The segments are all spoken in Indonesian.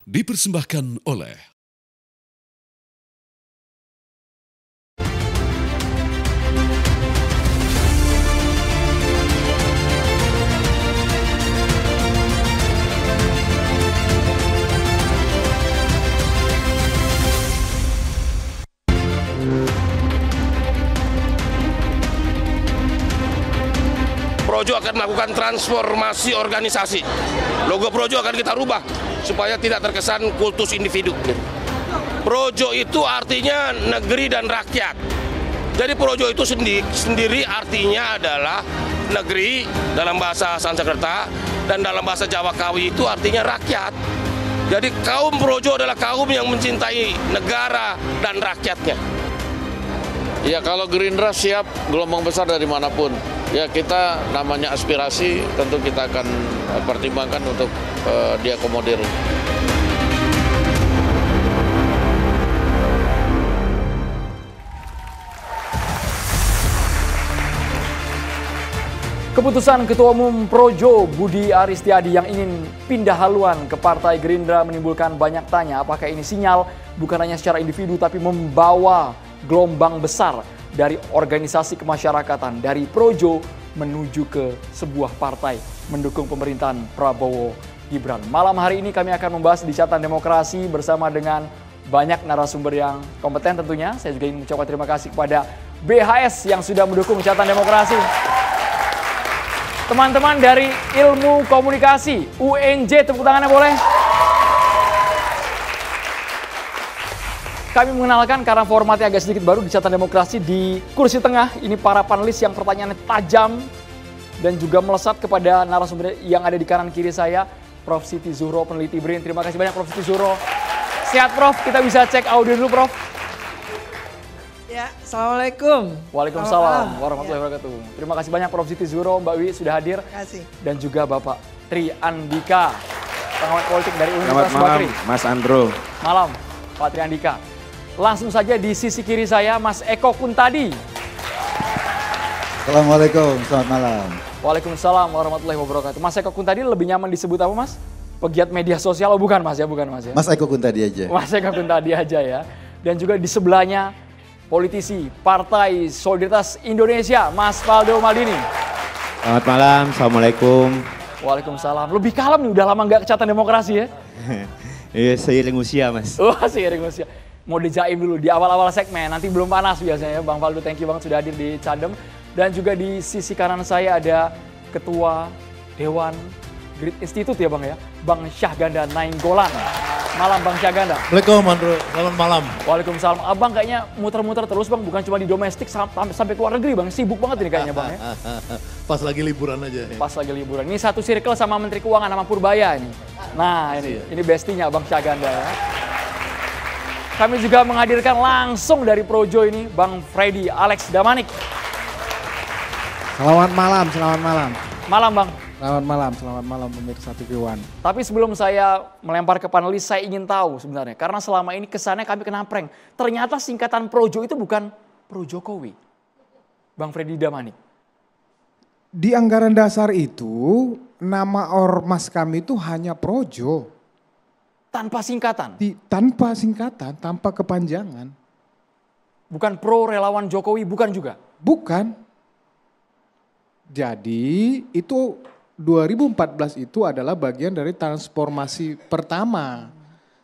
dipersembahkan oleh Projo akan melakukan transformasi organisasi. Logo Projo akan kita rubah supaya tidak terkesan kultus individu. Projo itu artinya negeri dan rakyat. Jadi Projo itu sendiri artinya adalah negeri dalam bahasa Sanskerta dan dalam bahasa Jawa Kawi itu artinya rakyat. Jadi kaum Projo adalah kaum yang mencintai negara dan rakyatnya. Ya kalau Gerindra siap gelombang besar dari manapun. Ya kita namanya aspirasi tentu kita akan pertimbangkan untuk diakomodir. Keputusan Ketua Umum Projo Budi Aristiadi yang ingin pindah haluan ke Partai Gerindra menimbulkan banyak tanya apakah ini sinyal bukan hanya secara individu tapi membawa gelombang besar dari organisasi kemasyarakatan dari Projo menuju ke sebuah partai mendukung pemerintahan Prabowo Gibran. Malam hari ini kami akan membahas di Catatan Demokrasi bersama dengan banyak narasumber yang kompeten tentunya. Saya juga ingin mengucapkan terima kasih kepada BHS yang sudah mendukung Catatan Demokrasi. Teman-teman dari Ilmu Komunikasi, UNJ, tepuk tangannya boleh? Kami mengenalkan karena formatnya agak sedikit baru di Catatan Demokrasi di kursi tengah. Ini para panelis yang pertanyaannya tajam dan juga melesat kepada narasumber yang ada di kanan kiri saya. Prof. Siti Zuhro, peneliti BRIN. Terima kasih banyak Prof. Siti Zuhro. Sehat Prof, kita bisa cek audio dulu Prof. Ya, Assalamualaikum. Waalaikumsalam warahmatullahi wabarakatuh. Terima kasih banyak Prof. Siti Zuhro, Mbak Wi sudah hadir. Terima kasih. Dan juga Bapak Tri Andika, pengamat politik dari Universitas Selamat malam, Bakri. Mas Andro. Malam, Pak Tri Andika. Langsung saja di sisi kiri saya, Mas Eko Kuntadi. Assalamualaikum, selamat malam. Waalaikumsalam warahmatullahi wabarakatuh. Mas Eko Kuntadi lebih nyaman disebut apa Mas? Pegiat media sosial? Oh bukan Mas ya, bukan Mas ya. Mas Eko Kuntadi aja. Mas Eko Kuntadi aja ya. Dan juga di sebelahnya politisi Partai Solidaritas Indonesia, Mas Faldo Maldini. Selamat malam, Assalamualaikum. Waalaikumsalam. Lebih kalem nih, udah lama nggak ke Catatan Demokrasi ya? Iya, seiring usia Mas. Wah, seiring usia. Mau dijaim dulu di awal-awal segmen, nanti belum panas biasanya ya. Bang Faldo, thank you banget sudah hadir di Cadem. Dan juga di sisi kanan saya ada Ketua Dewan Grid Institute ya Bang ya, Bang Syahganda Nainggolan. Malam Bang Syahganda. Assalamualaikum Andro, selamat malam. Waalaikumsalam. Abang kayaknya muter-muter terus Bang, bukan cuma di domestik sampai keluar negeri Bang. Sibuk banget ini kayaknya Bang ya. Pas lagi liburan aja. Ya. Pas lagi liburan. Ini satu circle sama Menteri Keuangan sama Purbaya ini. Nah ini bestinya Bang Syahganda ya. Kami juga menghadirkan langsung dari Projo ini Bang Freddy Alex Damanik. Selamat malam, selamat malam. Malam Bang. Selamat malam pemirsa TV One. Tapi sebelum saya melempar ke panelis, saya ingin tahu sebenarnya. Karena selama ini kesannya kami kena prank. Ternyata singkatan Projo itu bukan Pro Jokowi. Bang Freddy Damanik. Di anggaran dasar itu, nama ormas kami itu hanya Projo. Tanpa singkatan? Tanpa singkatan, tanpa kepanjangan. Bukan pro relawan Jokowi, bukan juga? Bukan. Jadi itu 2014 itu adalah bagian dari transformasi pertama.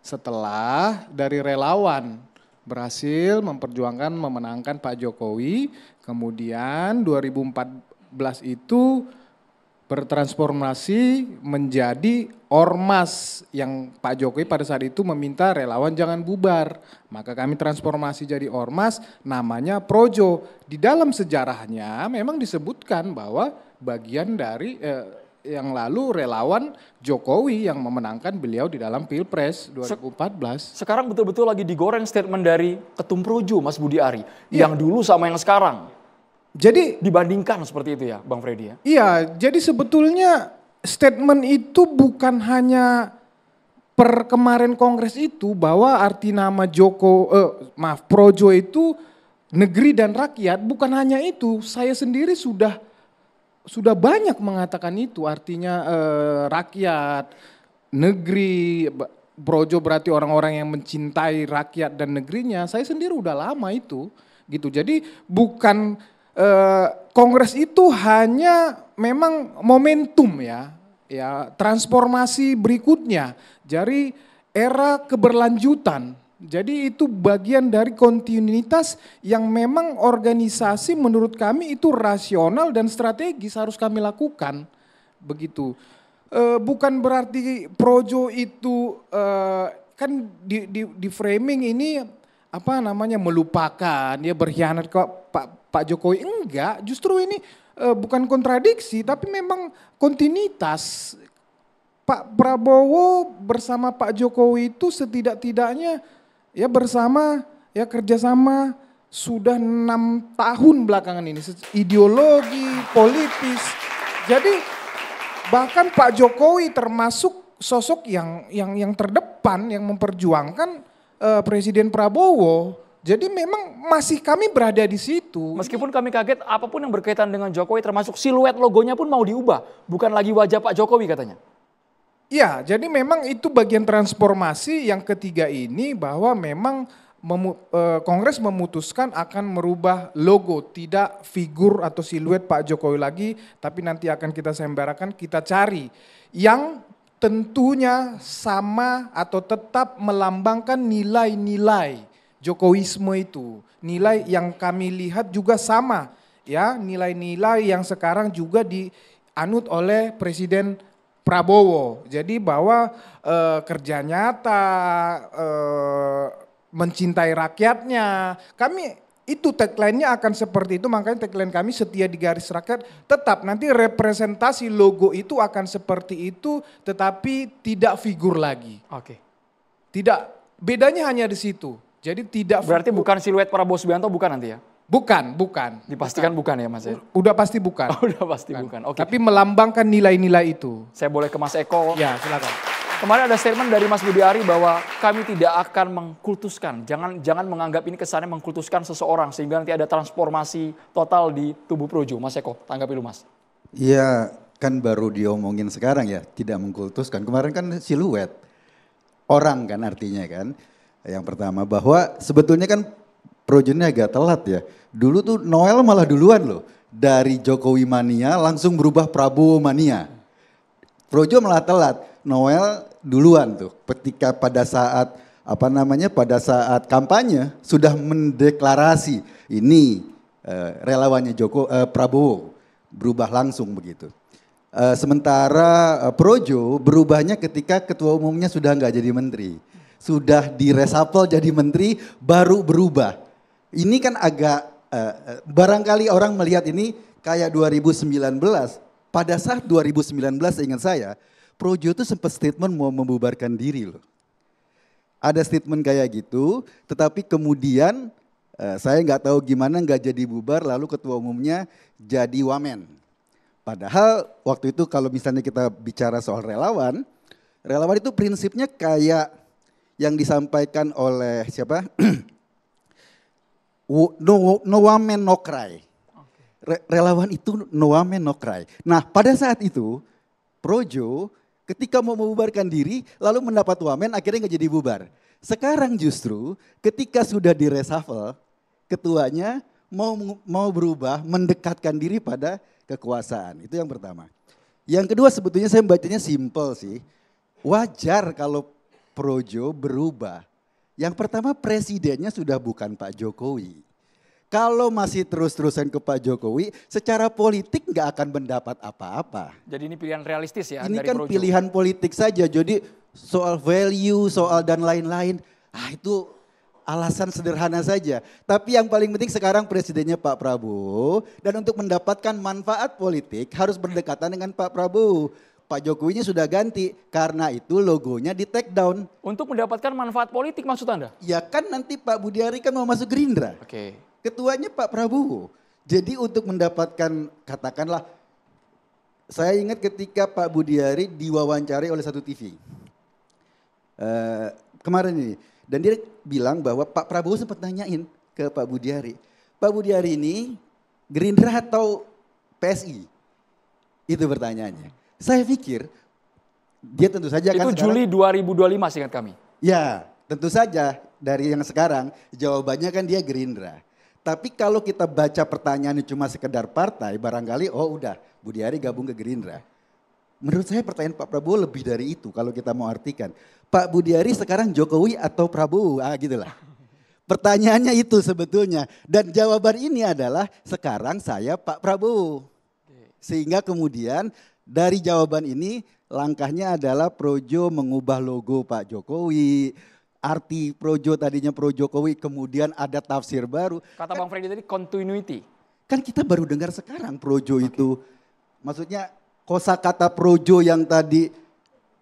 Setelah dari relawan berhasil memperjuangkan memenangkan Pak Jokowi. Kemudian 2014 itu bertransformasi menjadi ormas yang Pak Jokowi pada saat itu meminta relawan jangan bubar. Maka kami transformasi jadi ormas namanya Projo. Di dalam sejarahnya memang disebutkan bahwa bagian dari yang lalu relawan Jokowi yang memenangkan beliau di dalam Pilpres 2014. Sekarang betul-betul lagi digoreng statement dari Ketum Projo Mas Budi Ari. Yang dulu sama yang sekarang. Jadi dibandingkan seperti itu ya Bang Freddy ya? Iya, jadi sebetulnya statement itu bukan hanya per kemarin kongres itu bahwa arti nama Projo itu negeri dan rakyat, bukan hanya itu. Saya sendiri sudah banyak mengatakan itu artinya rakyat, negeri, Projo berarti orang-orang yang mencintai rakyat dan negerinya, saya sendiri udah lama itu gitu. Jadi bukan kongres itu hanya memang momentum ya transformasi berikutnya dari era keberlanjutan. Jadi itu bagian dari kontinuitas yang memang organisasi menurut kami itu rasional dan strategis harus kami lakukan begitu. Bukan berarti Projo itu kan di framing ini apa namanya melupakan ya berkhianat ke Pak Jokowi, enggak, justru ini bukan kontradiksi tapi memang kontinuitas. Pak Prabowo bersama Pak Jokowi itu setidak-tidaknya ya bersama ya kerjasama sudah 6 tahun belakangan ini, ideologi politis. Jadi bahkan Pak Jokowi termasuk sosok yang terdepan yang memperjuangkan Presiden Prabowo. Jadi memang masih kami berada di situ. Meskipun kami kaget apapun yang berkaitan dengan Jokowi termasuk siluet logonya pun mau diubah. Bukan lagi wajah Pak Jokowi katanya. Ya, jadi memang itu bagian transformasi yang ketiga ini bahwa memang Kongres memutuskan akan merubah logo, tidak figur atau siluet Pak Jokowi lagi, tapi nanti akan kita sembarakan, kita cari yang tentunya sama atau tetap melambangkan nilai-nilai Jokowisme itu. Nilai yang kami lihat juga sama, ya, nilai-nilai yang sekarang juga dianut oleh Presiden Prabowo. Jadi bahwa kerja nyata, mencintai rakyatnya. Kami itu tagline-nya akan seperti itu, makanya tagline kami setia di garis rakyat. Tetap nanti representasi logo itu akan seperti itu, tetapi tidak figur lagi. Oke. Tidak, bedanya hanya di situ. Jadi tidak. Berarti bukan siluet Prabowo Subianto, bukan nanti ya? Bukan. Dipastikan bukan ya Mas ya? Udah pasti bukan. Udah pasti bukan. Oke. Tapi melambangkan nilai-nilai itu. Saya boleh ke Mas Eko. Ya, silakan. Kemarin ada statement dari Mas Budi Ari bahwa kami tidak akan mengkultuskan, jangan menganggap ini kesannya mengkultuskan seseorang sehingga nanti ada transformasi total di tubuh Projo. Mas Eko, tanggapi lu Mas. Iya, kan baru diomongin sekarang ya, tidak mengkultuskan. Kemarin kan siluet, orang kan artinya kan. Yang pertama bahwa sebetulnya kan Projo ini agak telat ya. Dulu tuh Noel malah duluan loh. Dari Jokowi mania langsung berubah Prabowo mania. Projo malah telat. Noel duluan tuh. Ketika pada saat pada saat kampanye sudah mendeklarasi ini relawannya Prabowo berubah langsung begitu. Sementara Projo berubahnya ketika ketua umumnya sudah nggak jadi menteri. Sudah diresapel jadi menteri baru berubah. Ini kan agak barangkali orang melihat ini kayak 2019. Pada saat 2019 ingat saya, Projo itu sempat statement mau membubarkan diri loh. Ada statement kayak gitu, tetapi kemudian saya nggak tahu gimana nggak jadi bubar, lalu ketua umumnya jadi wamen. Padahal waktu itu kalau misalnya kita bicara soal relawan itu prinsipnya kayak yang disampaikan oleh siapa? No woman no cry. Relawan itu no woman no cry. Nah pada saat itu Projo ketika mau membubarkan diri lalu mendapat wamen akhirnya nggak jadi bubar. Sekarang justru ketika sudah direshuffle ketuanya mau berubah mendekatkan diri pada kekuasaan. Itu yang pertama. Yang kedua sebetulnya saya bacanya simple sih. Wajar kalau Projo berubah. Yang pertama presidennya sudah bukan Pak Jokowi. Kalau masih terus-terusan ke Pak Jokowi, secara politik nggak akan mendapat apa-apa. Jadi ini pilihan realistis ya ini dari kan Projo. Pilihan politik saja, jadi soal value, soal dan lain-lain, itu alasan sederhana saja. Tapi yang paling penting sekarang presidennya Pak Prabowo, dan untuk mendapatkan manfaat politik harus berdekatan dengan Pak Prabowo. Pak Jokowinya sudah ganti, karena itu logonya di take down. Untuk mendapatkan manfaat politik maksud Anda? Ya kan nanti Pak Budi Ari kan mau masuk Gerindra. Oke. Ketuanya Pak Prabowo. Jadi untuk mendapatkan katakanlah, saya ingat ketika Pak Budi Ari diwawancari oleh satu TV. Kemarin ini. Dan dia bilang bahwa Pak Prabowo sempat nanyain ke Pak Budi Ari. Pak Budi Ari ini Gerindra atau PSI? Itu pertanyaannya. Saya pikir dia tentu saja kan Itu Juli 2025 seingat kami. Ya, tentu saja dari yang sekarang jawabannya kan dia Gerindra. Tapi kalau kita baca pertanyaannya cuma sekedar partai, barangkali oh udah Budi Ari gabung ke Gerindra. Menurut saya pertanyaan Pak Prabowo lebih dari itu kalau kita mau artikan. Pak Budi Ari sekarang Jokowi atau Prabowo, gitulah. Pertanyaannya itu sebetulnya. Dan jawaban ini adalah sekarang saya Pak Prabowo. Sehingga kemudian dari jawaban ini langkahnya adalah Projo mengubah logo Pak Jokowi. Arti Projo tadinya Pro Jokowi kemudian ada tafsir baru. Kata Bang Freddy tadi continuity. Kan kita baru dengar sekarang Projo itu. Maksudnya kosakata Projo yang tadi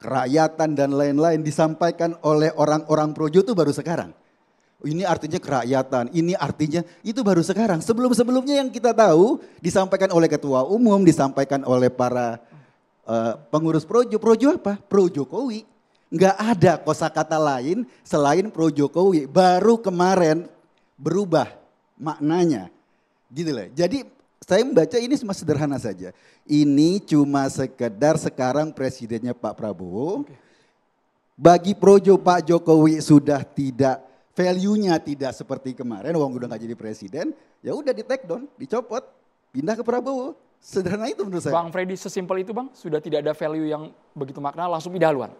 kerakyatan dan lain-lain disampaikan oleh orang-orang Projo itu baru sekarang. Ini artinya kerakyatan, ini artinya itu baru sekarang. Sebelum-sebelumnya yang kita tahu disampaikan oleh ketua umum, disampaikan oleh para pengurus Projo. Projo apa? Pro Jokowi. Nggak ada kosakata lain selain Pro Jokowi. Baru kemarin berubah maknanya. Gitu loh. Jadi saya membaca ini cuma sederhana saja. Ini cuma sekedar sekarang presidennya Pak Prabowo. Bagi Projo Pak Jokowi sudah tidak, value-nya tidak seperti kemarin, wong udah gak jadi presiden, ya udah di take down, dicopot, pindah ke Prabowo. Sederhana itu menurut saya. Bang Freddy sesimpel itu Bang, sudah tidak ada value yang begitu makna, langsung pindah haluan.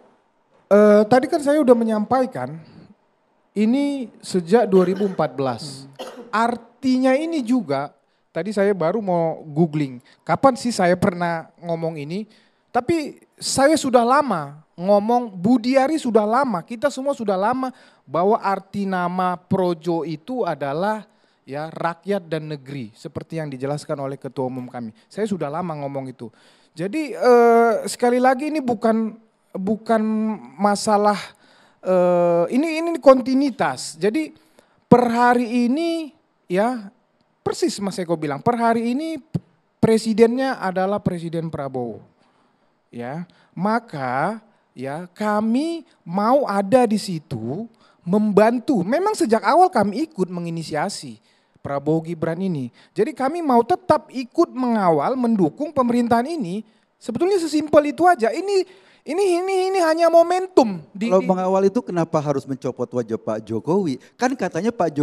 Tadi kan saya udah menyampaikan, ini sejak 2014. Artinya ini juga, tadi saya baru mau googling, kapan sih saya pernah ngomong ini, tapi saya sudah lama ngomong, Budi Ari sudah lama, kita semua sudah lama bahwa arti nama Projo itu adalah ya rakyat dan negeri, seperti yang dijelaskan oleh ketua umum kami. Saya sudah lama ngomong itu. Jadi sekali lagi ini bukan masalah ini kontinuitas. Jadi per hari ini ya persis Mas Eko bilang, per hari ini presidennya adalah Presiden Prabowo. Ya, maka ya kami mau ada di situ membantu. Memang sejak awal kami ikut menginisiasi Prabowo Gibran ini. Jadi kami mau tetap ikut mengawal, mendukung pemerintahan ini. Sebetulnya sesimpel itu aja. Ini hanya momentum. Kalau mengawal itu kenapa harus mencopot wajah Pak Jokowi? Kan katanya Pak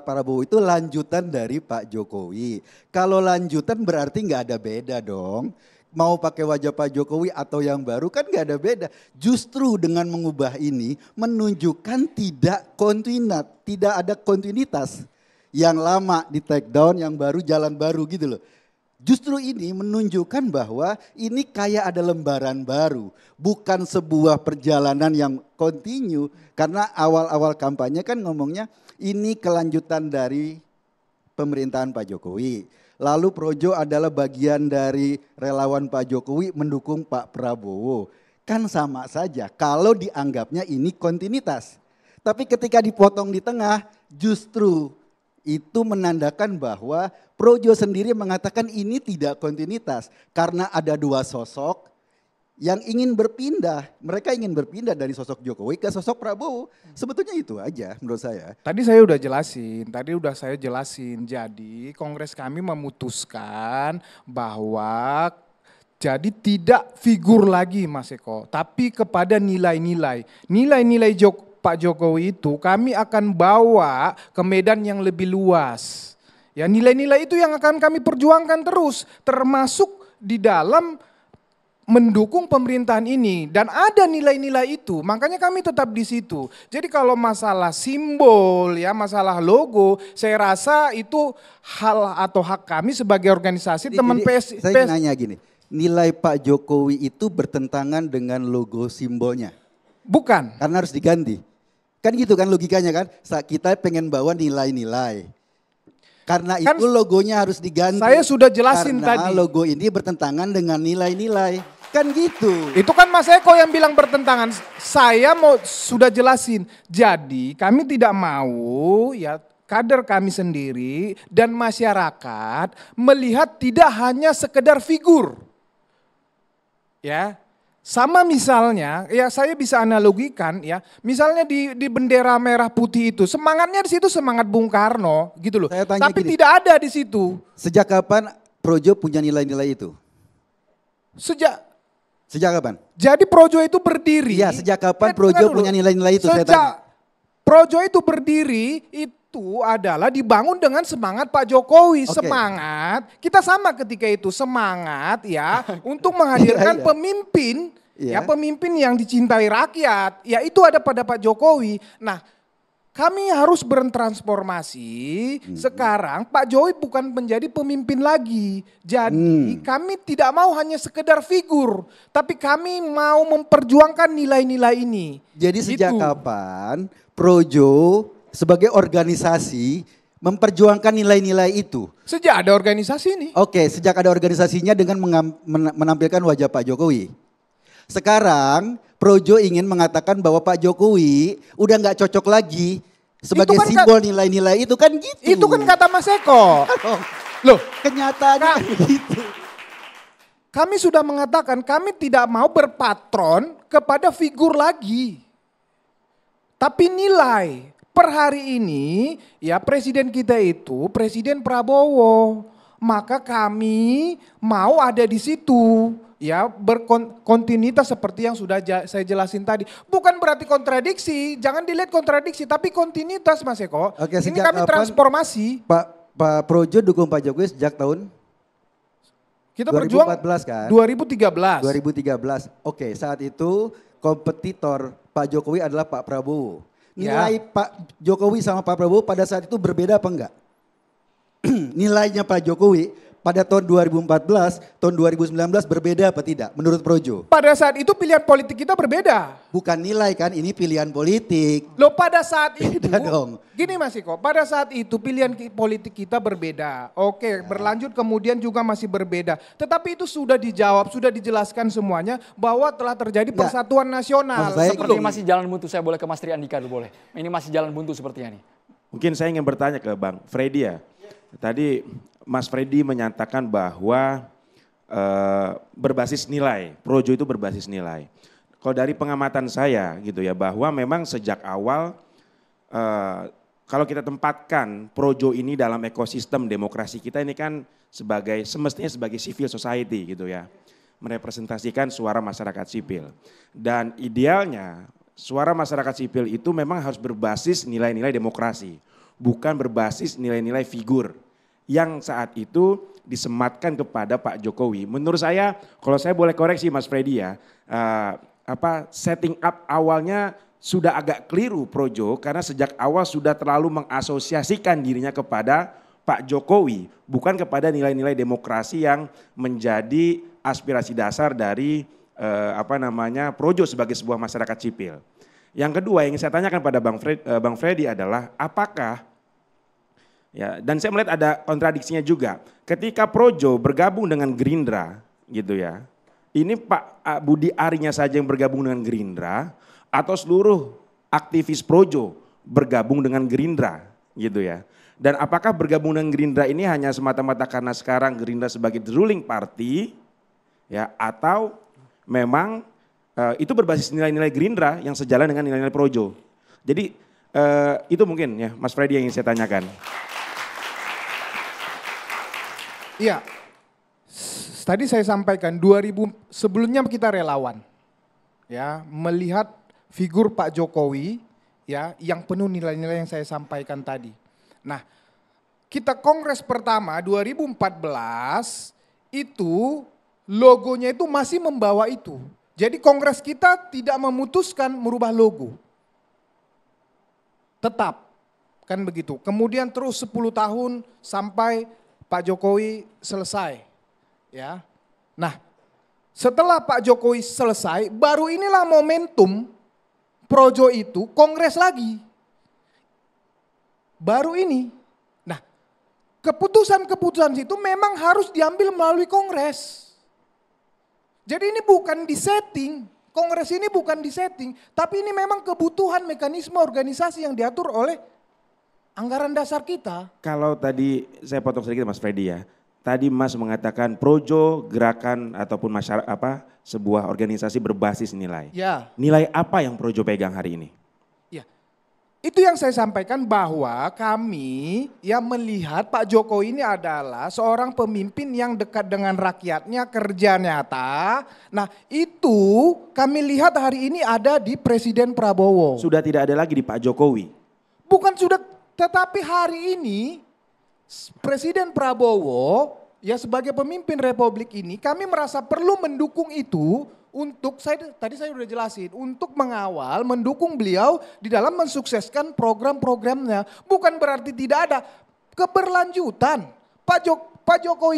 Prabowo itu lanjutan dari Pak Jokowi. Kalau lanjutan berarti nggak ada beda dong. Mau pakai wajah Pak Jokowi atau yang baru kan gak ada beda. Justru dengan mengubah ini menunjukkan tidak ada kontinuitas. Yang lama di take down, yang baru jalan baru gitu loh. Justru ini menunjukkan bahwa ini kayak ada lembaran baru. Bukan sebuah perjalanan yang kontinu. Karena awal-awal kampanye kan ngomongnya ini kelanjutan dari pemerintahan Pak Jokowi. Lalu Projo adalah bagian dari relawan Pak Jokowi mendukung Pak Prabowo. Kan sama saja kalau dianggapnya ini kontinuitas. Tapi ketika dipotong di tengah justru itu menandakan bahwa Projo sendiri mengatakan ini tidak kontinuitas. Karena ada dua sosok yang ingin berpindah. Mereka ingin berpindah dari sosok Jokowi ke sosok Prabowo. Sebetulnya itu aja menurut saya. Tadi saya udah jelasin. Jadi Kongres kami memutuskan bahwa jadi tidak figur lagi Mas Eko. Tapi kepada nilai-nilai. Nilai-nilai Pak Jokowi itu kami akan bawa ke medan yang lebih luas. Ya nilai-nilai itu yang akan kami perjuangkan terus. Termasuk di dalam mendukung pemerintahan ini dan ada nilai-nilai itu, makanya kami tetap di situ. Jadi kalau masalah simbol ya, masalah logo, saya rasa itu hal atau hak kami sebagai organisasi teman PS. Saya nanya gini, nilai Pak Jokowi itu bertentangan dengan logo simbolnya? Bukan. Karena harus diganti. Kan gitu kan logikanya kan, kita pengen bawa nilai-nilai. Karena itu logonya harus diganti. Saya sudah jelasin karena tadi. Logo ini bertentangan dengan nilai-nilai. Kan gitu. Itu kan Mas Eko yang bilang bertentangan. Saya sudah jelasin. Jadi kami tidak mau ya kader kami sendiri dan masyarakat melihat tidak hanya sekedar figur. Ya. Sama misalnya, ya saya bisa analogikan ya, misalnya di bendera merah putih itu, semangatnya di situ semangat Bung Karno gitu loh. Tapi gini, tidak ada di situ. Sejak kapan Projo punya nilai-nilai itu? Sejak kapan? Jadi Projo itu berdiri. Iya, sejak kapan Ya, Projo dengar dulu. punya nilai-nilai itu? Saya Sejak tanya. Projo itu berdiri itu adalah dibangun dengan semangat Pak Jokowi. Oke. Semangat, kita sama ketika itu semangat ya untuk menghadirkan Iya, iya. pemimpin. Iya. Ya pemimpin yang dicintai rakyat. Ya itu ada pada Pak Jokowi. Nah kami harus bertransformasi. Sekarang Pak Jokowi bukan menjadi pemimpin lagi. Jadi kami tidak mau hanya sekedar figur. Tapi kami mau memperjuangkan nilai-nilai ini. Jadi sejak Gitu. kapan Projo sebagai organisasi memperjuangkan nilai-nilai itu? Sejak ada organisasi ini. Oke, sejak ada organisasinya dengan menampilkan wajah Pak Jokowi. Sekarang Projo ingin mengatakan bahwa Pak Jokowi udah nggak cocok lagi sebagai Itu kan simbol nilai-nilai itu kan gitu. Itu kan kata Mas Eko. Loh, Kenyataannya kan gitu. kami sudah mengatakan kami tidak mau berpatron kepada figur lagi. Tapi nilai. Per hari ini ya presiden kita itu Presiden Prabowo. Maka kami mau ada di situ. Ya berkontinuitas seperti yang sudah saya jelasin tadi. Bukan berarti kontradiksi, jangan dilihat kontradiksi tapi kontinuitas Mas Eko. Oke, Ini sejak kami kapan transformasi. Pak Projo dukung Pak Jokowi sejak tahun Kita 2014 berjuang kan? 2013. 2013. Oke, saat itu kompetitor Pak Jokowi adalah Pak Prabowo. Ya. Nilai Pak Jokowi sama Pak Prabowo pada saat itu berbeda apa enggak? Nilainya Pak Jokowi pada tahun 2014, tahun 2019 berbeda apa tidak menurut Projo? Pada saat itu pilihan politik kita berbeda. Bukan nilai kan, ini pilihan politik. Loh pada saat itu, Beda dong. gini Mas Iko, pada saat itu pilihan politik kita berbeda. Oke, berlanjut kemudian juga masih berbeda. Tetapi itu sudah dijawab, sudah dijelaskan semuanya bahwa telah terjadi Enggak. persatuan nasional. Maksud saya Seperti ini masih jalan buntu, saya boleh ke Mas Tri Andika dulu boleh. Ini masih jalan buntu sepertinya nih. Mungkin saya ingin bertanya ke Bang Freddy ya. Tadi Mas Freddy menyatakan bahwa berbasis nilai, Projo itu berbasis nilai. Kalau dari pengamatan saya gitu ya, bahwa memang sejak awal kalau kita tempatkan Projo ini dalam ekosistem demokrasi kita ini kan semestinya sebagai civil society gitu ya. Merepresentasikan suara masyarakat sipil. Dan idealnya suara masyarakat sipil itu memang harus berbasis nilai-nilai demokrasi. Bukan berbasis nilai-nilai figur yang saat itu disematkan kepada Pak Jokowi. Menurut saya, kalau saya boleh koreksi Mas Freddy ya, setting up awalnya sudah agak keliru Projo karena sejak awal sudah terlalu mengasosiasikan dirinya kepada Pak Jokowi, bukan kepada nilai-nilai demokrasi yang menjadi aspirasi dasar dari Projo sebagai sebuah masyarakat sipil. Yang kedua yang saya tanyakan pada Bang Freddy adalah apakah ya, dan saya melihat ada kontradiksinya juga. Ketika Projo bergabung dengan Gerindra gitu ya. Ini Pak Budi Arinya saja yang bergabung dengan Gerindra atau seluruh aktivis Projo bergabung dengan Gerindra gitu ya. Dan apakah bergabung dengan Gerindra ini hanya semata-mata karena sekarang Gerindra sebagai the ruling party ya, atau memang itu berbasis nilai-nilai Gerindra yang sejalan dengan nilai-nilai Projo. Jadi itu mungkin ya Mas Freddy yang ingin saya tanyakan. Iya, tadi saya sampaikan sebelumnya kita relawan, ya melihat figur Pak Jokowi, ya yang penuh nilai-nilai yang saya sampaikan tadi. Nah, kita kongres pertama 2014 itu logonya itu masih membawa itu. Jadi kongres kita tidak memutuskan merubah logo, tetap kan begitu. Kemudian terus 10 tahun sampai Pak Jokowi selesai, ya. Nah, setelah Pak Jokowi selesai, baru inilah momentum Projo itu kongres lagi. Baru ini. Nah, keputusan-keputusan itu memang harus diambil melalui kongres. Jadi ini bukan disetting, kongres ini bukan disetting, tapi ini memang kebutuhan mekanisme organisasi yang diatur oleh anggaran dasar kita. Kalau tadi saya potong sedikit Mas Freddy ya. Tadi Mas mengatakan Projo gerakan ataupun masyarakat sebuah organisasi berbasis nilai. Ya. Nilai apa yang Projo pegang hari ini? Ya. itu yang saya sampaikan bahwa kami yang melihat Pak Jokowi ini adalah seorang pemimpin yang dekat dengan rakyatnya, kerja nyata. Nah itu kami lihat hari ini ada di Presiden Prabowo. Sudah tidak ada lagi di Pak Jokowi. Bukan sudah, tetapi hari ini Presiden Prabowo ya sebagai pemimpin Republik ini kami merasa perlu mendukung itu. Tadi saya sudah jelasin, untuk mengawal, mendukung beliau di dalam mensukseskan program-programnya. Bukan berarti tidak ada keberlanjutan. Pak Jokowi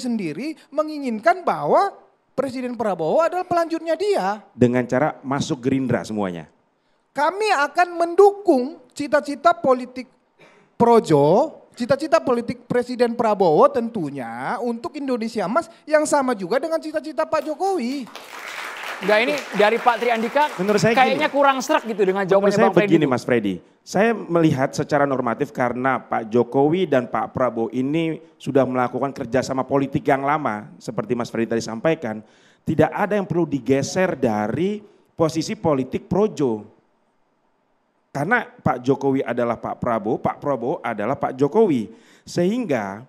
sendiri menginginkan bahwa Presiden Prabowo adalah pelanjutnya dia. Dengan cara masuk Gerindra semuanya. Kami akan mendukung cita-cita politik Projo, cita-cita politik Presiden Prabowo tentunya untuk Indonesia Emas yang sama juga dengan cita-cita Pak Jokowi. Enggak, ini dari Pak Triandika menurut saya kayaknya gini, kurang serak gitu dengan jawabannya Bang Freddy. Begini Mas Freddy, saya melihat secara normatif karena Pak Jokowi dan Pak Prabowo ini sudah melakukan kerjasama politik yang lama seperti Mas Freddy tadi sampaikan, tidak ada yang perlu digeser dari posisi politik projo. Karena Pak Jokowi adalah Pak Prabowo adalah Pak Jokowi. Sehingga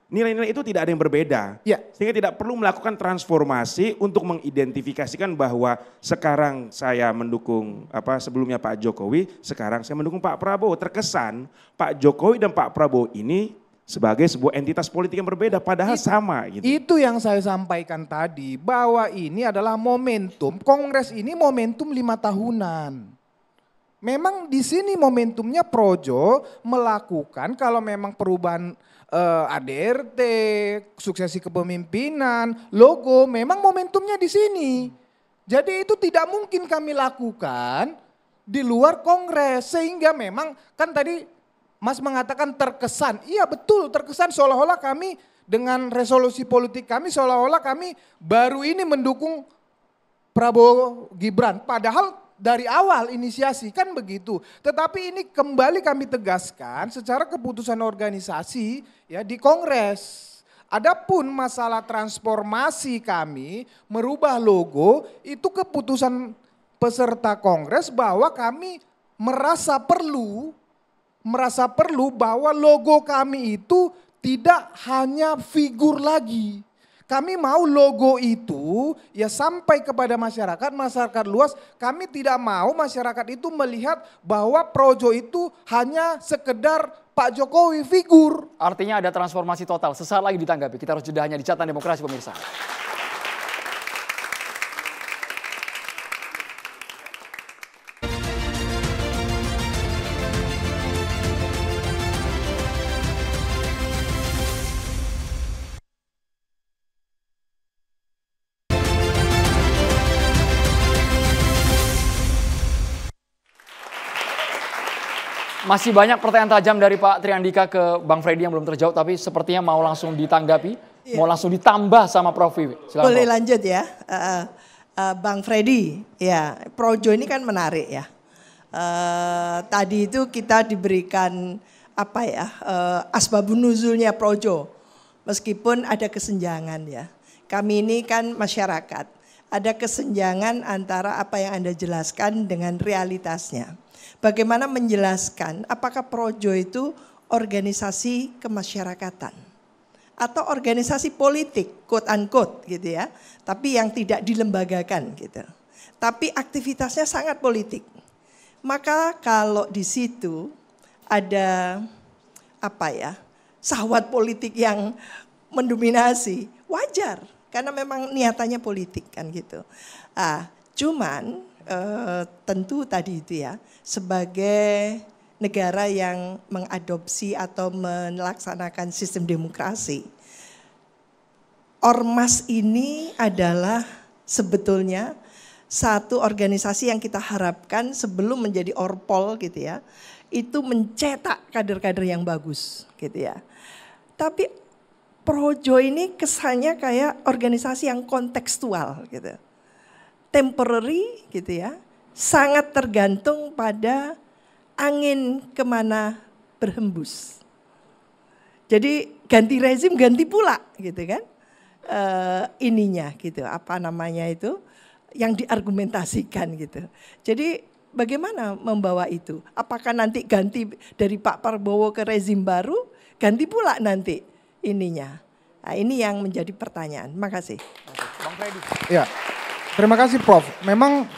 nilai-nilai itu tidak ada yang berbeda. Ya. Sehingga tidak perlu melakukan transformasi untuk mengidentifikasikan bahwa sekarang saya mendukung sebelumnya Pak Jokowi, sekarang saya mendukung Pak Prabowo. Terkesan Pak Jokowi dan Pak Prabowo ini sebagai sebuah entitas politik yang berbeda padahal sama gitu. Itu yang saya sampaikan tadi bahwa ini adalah momentum, Kongres ini momentum 5 tahunan. Memang di sini momentumnya Projo melakukan kalau memang perubahan ADRT, suksesi kepemimpinan, logo, memang momentumnya di sini. Jadi itu tidak mungkin kami lakukan di luar Kongres sehingga memang kan tadi Mas mengatakan terkesan, iya betul terkesan seolah-olah kami dengan resolusi politik kami seolah-olah kami baru ini mendukung Prabowo Gibran. Padahal dari awal inisiasi kan begitu. Tetapi ini kembali kami tegaskan secara keputusan organisasi ya di Kongres. Adapun masalah transformasi kami merubah logo itu keputusan peserta Kongres bahwa kami merasa perlu bahwa logo kami itu tidak hanya figur lagi. Kami mau logo itu ya sampai kepada masyarakat luas. Kami tidak mau masyarakat itu melihat bahwa Projo itu hanya sekedar Pak Jokowi figur. Artinya ada transformasi total. Sesaat lagi ditanggapi. Kita harus jeda hanya di Catatan Demokrasi pemirsa. Masih banyak pertanyaan tajam dari Pak Triandika ke Bang Freddy yang belum terjawab, tapi sepertinya mau langsung ditanggapi, mau langsung ditambah sama Prof. Wiwi. Silakan, boleh Prof. lanjut ya, Bang Freddy. Ya, Projo ini kan menarik ya. Tadi itu kita diberikan asbabun nuzulnya Projo, meskipun ada kesenjangan ya. Kami ini kan masyarakat, ada kesenjangan antara apa yang Anda jelaskan dengan realitasnya. Bagaimana menjelaskan apakah Projo itu organisasi kemasyarakatan atau organisasi politik, quote unquote gitu ya, tapi yang tidak dilembagakan gitu. Tapi aktivitasnya sangat politik. Maka kalau di situ ada sahwat politik yang mendominasi, wajar karena memang niatannya politik kan gitu. Cuman tentu tadi itu ya, sebagai negara yang mengadopsi atau melaksanakan sistem demokrasi, Ormas ini adalah sebetulnya satu organisasi yang kita harapkan sebelum menjadi Orpol gitu ya, itu mencetak kader-kader yang bagus gitu ya. Tapi Projo ini kesannya kayak organisasi yang kontekstual gitu. Temporary gitu ya, sangat tergantung pada angin kemana berhembus. Jadi ganti rezim ganti pula gitu kan, ininya gitu, yang diargumentasikan gitu. Jadi bagaimana membawa itu? Apakah nanti ganti dari Pak Prabowo ke rezim baru, ganti pula nanti ininya? Nah, ini yang menjadi pertanyaan. Makasih. Bang Freddy. Ya, terima kasih Prof. Memang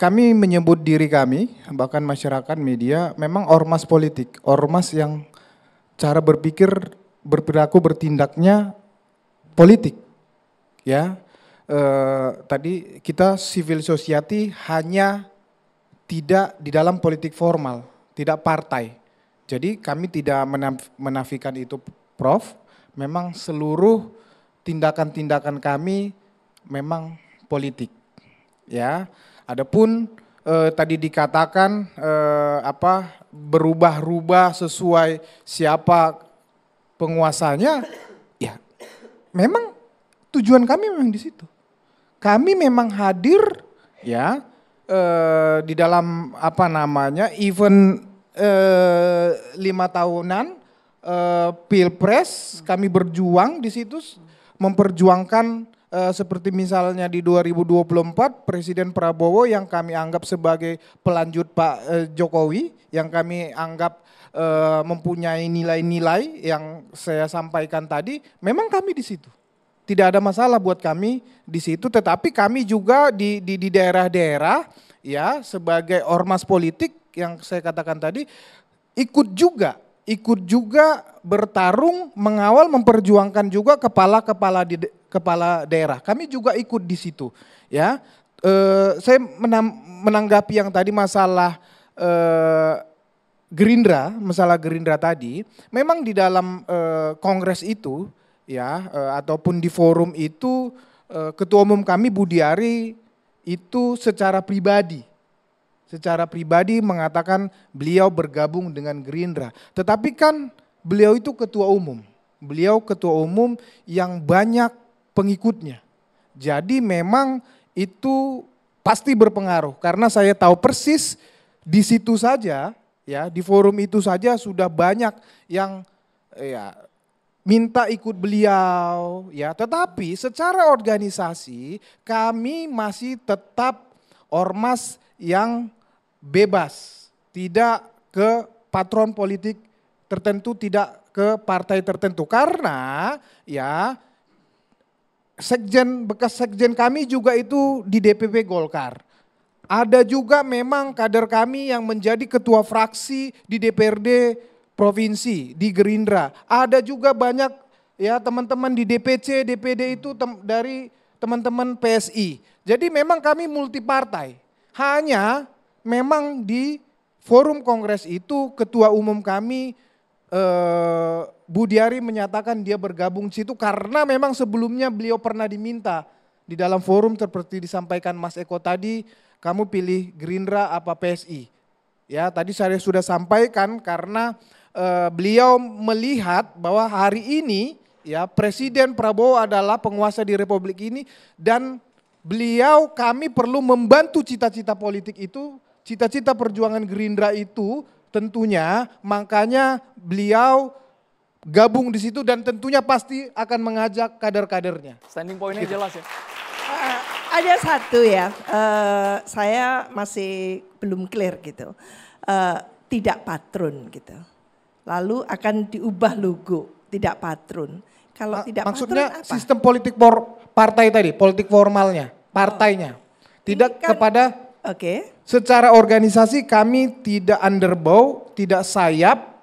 kami menyebut diri kami, bahkan masyarakat media, memang ormas politik. Ormas yang cara berpikir, berperilaku, bertindaknya politik. Ya, tadi kita civil society hanya tidak di dalam politik formal, tidak partai. Jadi kami tidak menafikan itu Prof. Memang seluruh tindakan-tindakan kami memang politik. Ya, adapun tadi dikatakan berubah-ubah sesuai siapa penguasanya, ya memang tujuan kami memang di situ. Kami memang hadir ya di dalam event 5 tahunan Pilpres, kami berjuang di situ memperjuangkan seperti misalnya di 2024 Presiden Prabowo yang kami anggap sebagai pelanjut Pak Jokowi, yang kami anggap mempunyai nilai-nilai yang saya sampaikan tadi, memang kami di situ. Tidak ada masalah buat kami di situ, tetapi kami juga di daerah-daerah ya sebagai ormas politik yang saya katakan tadi ikut juga bertarung, mengawal, memperjuangkan juga kepala daerah. Kami juga ikut di situ, ya. Saya menanggapi yang tadi masalah masalah Gerindra tadi. Memang di dalam kongres itu, ya, ataupun di forum itu, Ketua Umum kami Budiari itu secara pribadi mengatakan beliau bergabung dengan Gerindra. Tetapi kan beliau itu ketua umum. Beliau ketua umum yang banyak pengikutnya. Jadi memang itu pasti berpengaruh. Karena saya tahu persis di situ saja, ya di forum itu saja sudah banyak yang ya minta ikut beliau. Ya, tetapi secara organisasi kami masih tetap ormas yang bebas, tidak ke patron politik tertentu, tidak ke partai tertentu. Karena ya bekas sekjen kami juga itu di DPP Golkar. Ada juga memang kader kami yang menjadi ketua fraksi di DPRD provinsi di Gerindra. Ada juga banyak ya teman-teman di DPC, DPD itu dari teman-teman PSI. Jadi memang kami multi partai. Hanya memang di forum kongres itu ketua umum kami Budiari menyatakan dia bergabung di situ karena memang sebelumnya beliau pernah diminta di dalam forum seperti disampaikan Mas Eko tadi, kamu pilih Gerindra apa PSI. Ya, tadi saya sudah sampaikan karena beliau melihat bahwa hari ini ya Presiden Prabowo adalah penguasa di Republik ini dan kami perlu membantu cita-cita politik itu. Cita-cita perjuangan Gerindra itu tentunya makanya beliau gabung di situ dan tentunya pasti akan mengajak kader-kadernya. Standing point-nya Gitu. jelas ya. Ada satu ya, saya masih belum clear gitu. Tidak patron gitu. Lalu akan diubah logo, tidak patron. Kalau tidak maksudnya patron apa? Sistem politik partai tadi, politik formalnya, partainya. Tidak kan, kepada secara organisasi kami tidak underbow, tidak sayap,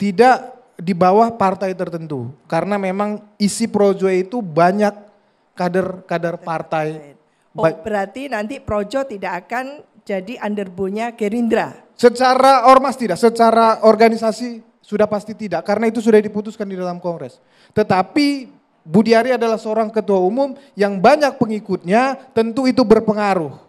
tidak di bawah partai tertentu. Karena memang isi Projo itu banyak kader-kader partai. Berarti nanti Projo tidak akan jadi underbow-nya Gerindra? Secara ormas tidak, secara organisasi sudah pasti tidak. Karena itu sudah diputuskan di dalam Kongres. Tetapi Budiari adalah seorang ketua umum yang banyak pengikutnya, tentu itu berpengaruh.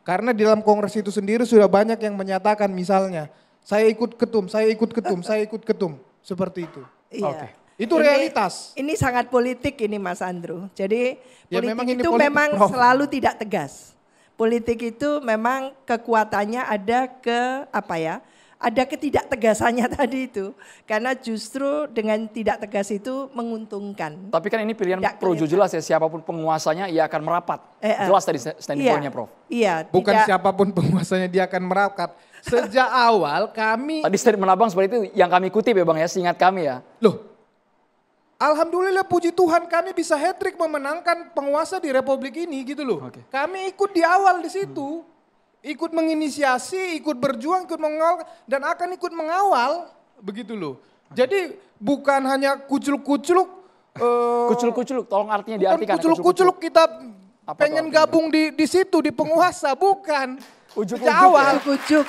Karena di dalam kongres itu sendiri sudah banyak yang menyatakan misalnya, saya ikut ketum, saya ikut ketum, saya ikut ketum. Seperti itu. Iya. Itu realitas. Ini sangat politik ini Mas Andrew. Jadi Ya, politik memang ini itu politik, memang Prof. selalu tidak tegas. Politik itu memang kekuatannya ada ke ada ketidaktegasannya tadi itu. Karena justru dengan tidak tegas itu menguntungkan. Tapi kan ini pilihan Tidak Projo kelihatan. jelas ya, siapapun penguasanya ia akan merapat. Jelas tadi standing Iya, point-nya Prof. Iya. Bukan tidak- siapapun penguasanya dia akan merapat. Sejak awal kami... Tadi statement Abang seperti itu yang kami kutip ya Bang ya, seingat kami ya. Loh, alhamdulillah puji Tuhan kami bisa hat-trick memenangkan penguasa di Republik ini gitu loh. Oke. Kami ikut di awal di situ. Ikut menginisiasi, ikut berjuang, ikut mengawal, dan akan ikut mengawal. Begitu loh. Jadi bukan hanya kuculuk-kuculuk. Kuculuk-kuculuk, tolong artinya diartikan. ya, Kuculuk-kuculuk kita Apa pengen tuh artinya? gabung di situ, di penguasa. Bukan. Ujuk-ujuk Sejak awal. Kucuk.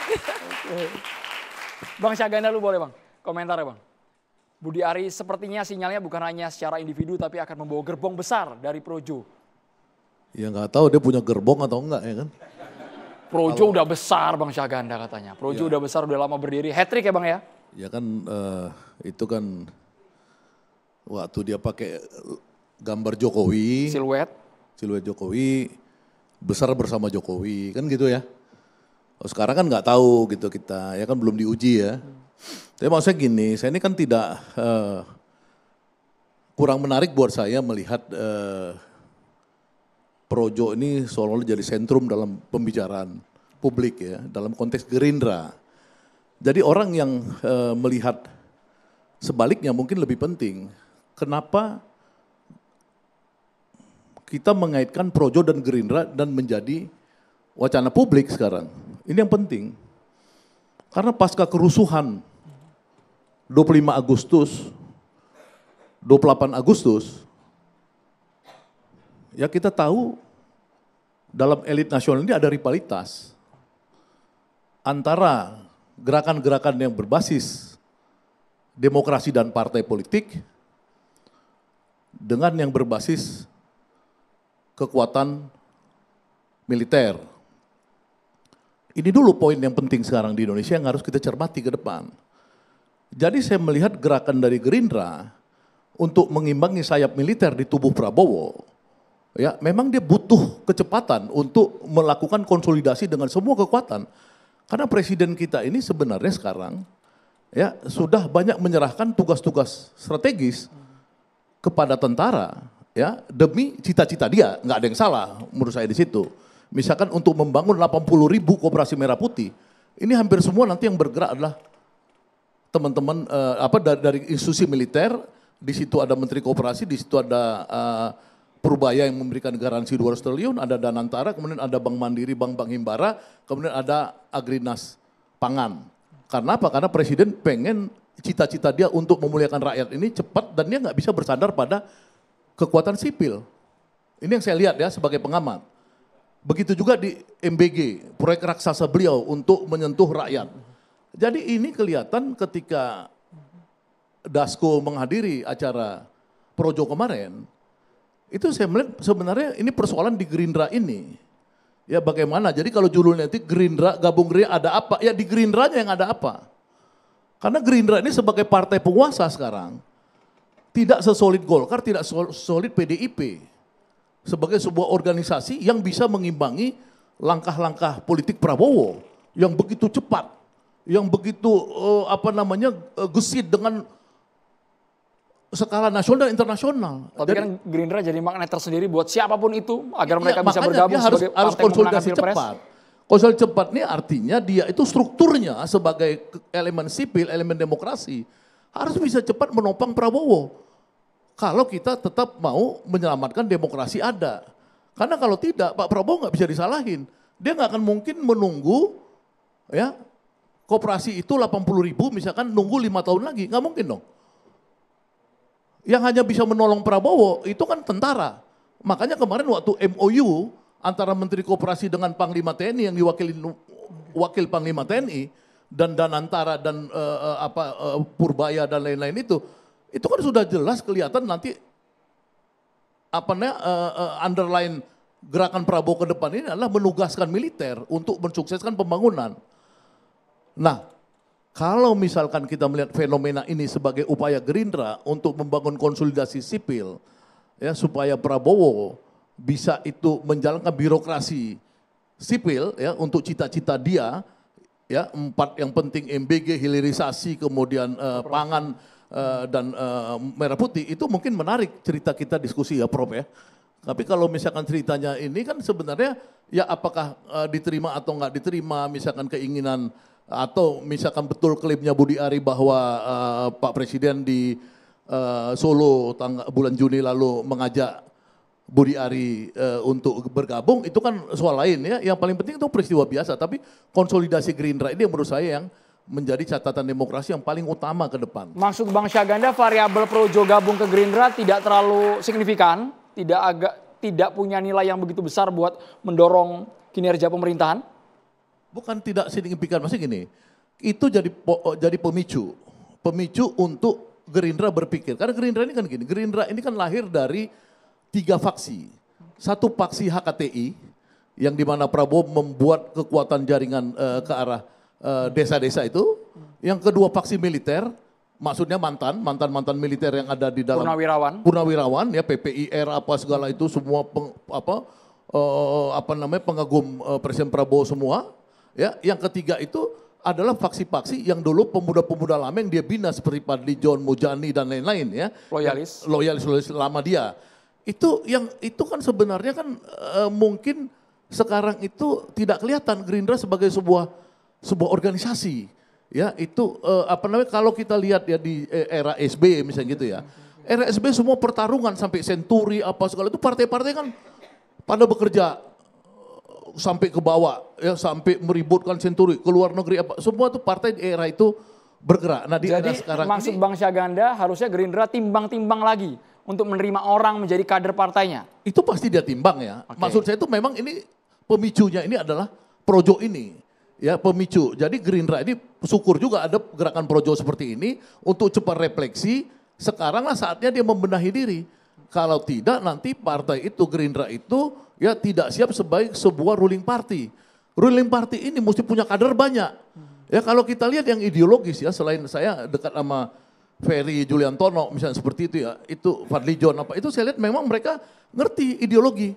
Bang Syaganda lu boleh Bang, komentar ya Bang. Budi Ari sepertinya sinyalnya bukan hanya secara individu tapi akan membawa gerbong besar dari Projo. Ya nggak tahu dia punya gerbong atau enggak ya kan. Projo udah besar Bang Syaganda katanya. Projo udah besar, udah lama berdiri. Hat-trick ya Bang ya? Ya kan itu kan waktu dia pakai gambar Jokowi, Siluet. siluet Jokowi, besar bersama Jokowi kan gitu ya. Oh, sekarang kan nggak tahu gitu kita, ya kan belum diuji ya. Tapi maksudnya gini, saya ini kan tidak kurang menarik buat saya melihat Projo ini seolah-olah jadi sentrum dalam pembicaraan publik ya, dalam konteks Gerindra. Jadi orang yang melihat sebaliknya mungkin lebih penting, kenapa kita mengaitkan Projo dan Gerindra dan menjadi wacana publik sekarang. Ini yang penting. Karena pasca kerusuhan 25 Agustus, 28 Agustus, ya kita tahu dalam elit nasional ini ada rivalitas antara gerakan-gerakan yang berbasis demokrasi dan partai politik dengan yang berbasis kekuatan militer. Ini dulu poin yang penting sekarang di Indonesia yang harus kita cermati ke depan. Jadi saya melihat gerakan dari Gerindra untuk mengimbangi sayap militer di tubuh Prabowo, ya memang dia butuh kecepatan untuk melakukan konsolidasi dengan semua kekuatan. Karena presiden kita ini sebenarnya sekarang ya sudah banyak menyerahkan tugas-tugas strategis kepada tentara ya demi cita-cita dia, nggak ada yang salah menurut saya di situ. Misalkan untuk membangun 80.000 koperasi merah putih, ini hampir semua nanti yang bergerak adalah teman-teman dari institusi militer. Di situ ada Menteri Koperasi, di situ ada Purbaya yang memberikan garansi 200 triliun, ada Danantara, kemudian ada Bank Mandiri, Bank Himbara, kemudian ada Agrinas Pangan. Karena apa? Karena Presiden pengen cita-cita dia untuk memuliakan rakyat ini cepat dan dia nggak bisa bersandar pada kekuatan sipil. Ini yang saya lihat ya sebagai pengamat. Begitu juga di MBG, proyek raksasa beliau untuk menyentuh rakyat. Jadi ini kelihatan ketika Dasko menghadiri acara Projo kemarin, itu saya melihat sebenarnya ini persoalan di Gerindra ini. Ya bagaimana, jadi kalau judulnya nanti Gerindra, gabung Gerindra ada apa? Ya di Gerindranya yang ada apa? Karena Gerindra ini sebagai partai penguasa sekarang, tidak sesolid Golkar, tidak solid PDIP. Sebagai sebuah organisasi yang bisa mengimbangi langkah-langkah politik Prabowo yang begitu cepat, yang begitu gesit dengan skala nasional dan internasional. Tapi kan Gerindra jadi magnet tersendiri buat siapapun itu agar mereka bisa makanya bergabung dia harus sebagai partai konsolidasi pemenangan Pilpres. cepat. Konsolidasi cepat ini artinya dia itu strukturnya sebagai elemen sipil, elemen demokrasi harus bisa cepat menopang Prabowo. Kalau kita tetap mau menyelamatkan demokrasi ada. Karena kalau tidak, Pak Prabowo nggak bisa disalahin. Dia nggak akan mungkin menunggu ya koperasi itu 80.000 misalkan nunggu 5 tahun lagi. Nggak mungkin dong. Yang hanya bisa menolong Prabowo itu kan tentara. Makanya kemarin waktu MOU antara Menteri Koperasi dengan Panglima TNI yang diwakili Wakil Panglima TNI dan Danantara dan Purbaya dan lain-lain itu kan sudah jelas kelihatan nanti underline gerakan Prabowo ke depan ini adalah menugaskan militer untuk mensukseskan pembangunan. Nah, kalau misalkan kita melihat fenomena ini sebagai upaya Gerindra untuk membangun konsolidasi sipil, ya supaya Prabowo bisa itu menjalankan birokrasi sipil ya untuk cita-cita dia ya 4 yang penting MBG, hilirisasi, kemudian pangan dan merah putih, itu mungkin menarik cerita kita diskusi ya Prof ya. Tapi kalau misalkan ceritanya ini kan sebenarnya ya apakah diterima atau nggak diterima, misalkan keinginan atau misalkan betul klaimnya Budi Ari bahwa Pak Presiden di Solo bulan Juni lalu mengajak Budi Ari untuk bergabung, itu kan soal lain ya. Yang paling penting itu peristiwa biasa, tapi konsolidasi Gerindra ini yang menurut saya yang menjadi catatan demokrasi yang paling utama ke depan. Maksud Bang Syahganda variabel Projo gabung ke Gerindra tidak terlalu signifikan, tidak punya nilai yang begitu besar buat mendorong kinerja pemerintahan? Bukan tidak signifikan, maksudnya gini, itu jadi pemicu untuk Gerindra berpikir. Karena Gerindra ini kan gini, Gerindra ini kan lahir dari 3 faksi. Satu faksi HKTI, yang dimana Prabowo membuat kekuatan jaringan ke arah desa-desa itu. Yang kedua faksi militer, maksudnya mantan militer yang ada di dalam Purnawirawan ya, PPIR apa segala itu semua pengagum Presiden Prabowo semua. Ya, yang ketiga itu adalah faksi-faksi yang dulu pemuda-pemuda lama yang dia bina seperti Padli John, Mujani dan lain-lain ya. Loyalis lama dia. Itu kan sebenarnya kan mungkin sekarang itu tidak kelihatan Gerindra sebagai sebuah organisasi. Ya, itu kalau kita lihat ya di era SBY misalnya gitu ya. Era SBY semua pertarungan sampai Senturi apa segala itu partai-partai kan pada bekerja sampai ke bawah ya, sampai meributkan Senturi ke luar negeri apa semua tuh partai di era itu bergerak. Nah, di era sekarang maksud Bang Syahganda harusnya Gerindra timbang-timbang lagi untuk menerima orang menjadi kader partainya. Itu pasti dia timbang ya. Okay. Maksud saya itu memang ini pemicunya ini adalah Projo ini. Ya, pemicu. Jadi Gerindra ini syukur juga ada gerakan Projo seperti ini untuk cepat refleksi. Sekaranglah saatnya dia membenahi diri. Kalau tidak nanti partai itu Gerindra itu ya tidak siap sebagai sebuah ruling party. Ruling party ini mesti punya kader banyak. Ya kalau kita lihat yang ideologis ya, selain saya dekat sama Ferry Juliantono misalnya seperti itu ya, itu Fadli John apa, itu saya lihat memang mereka ngerti ideologi.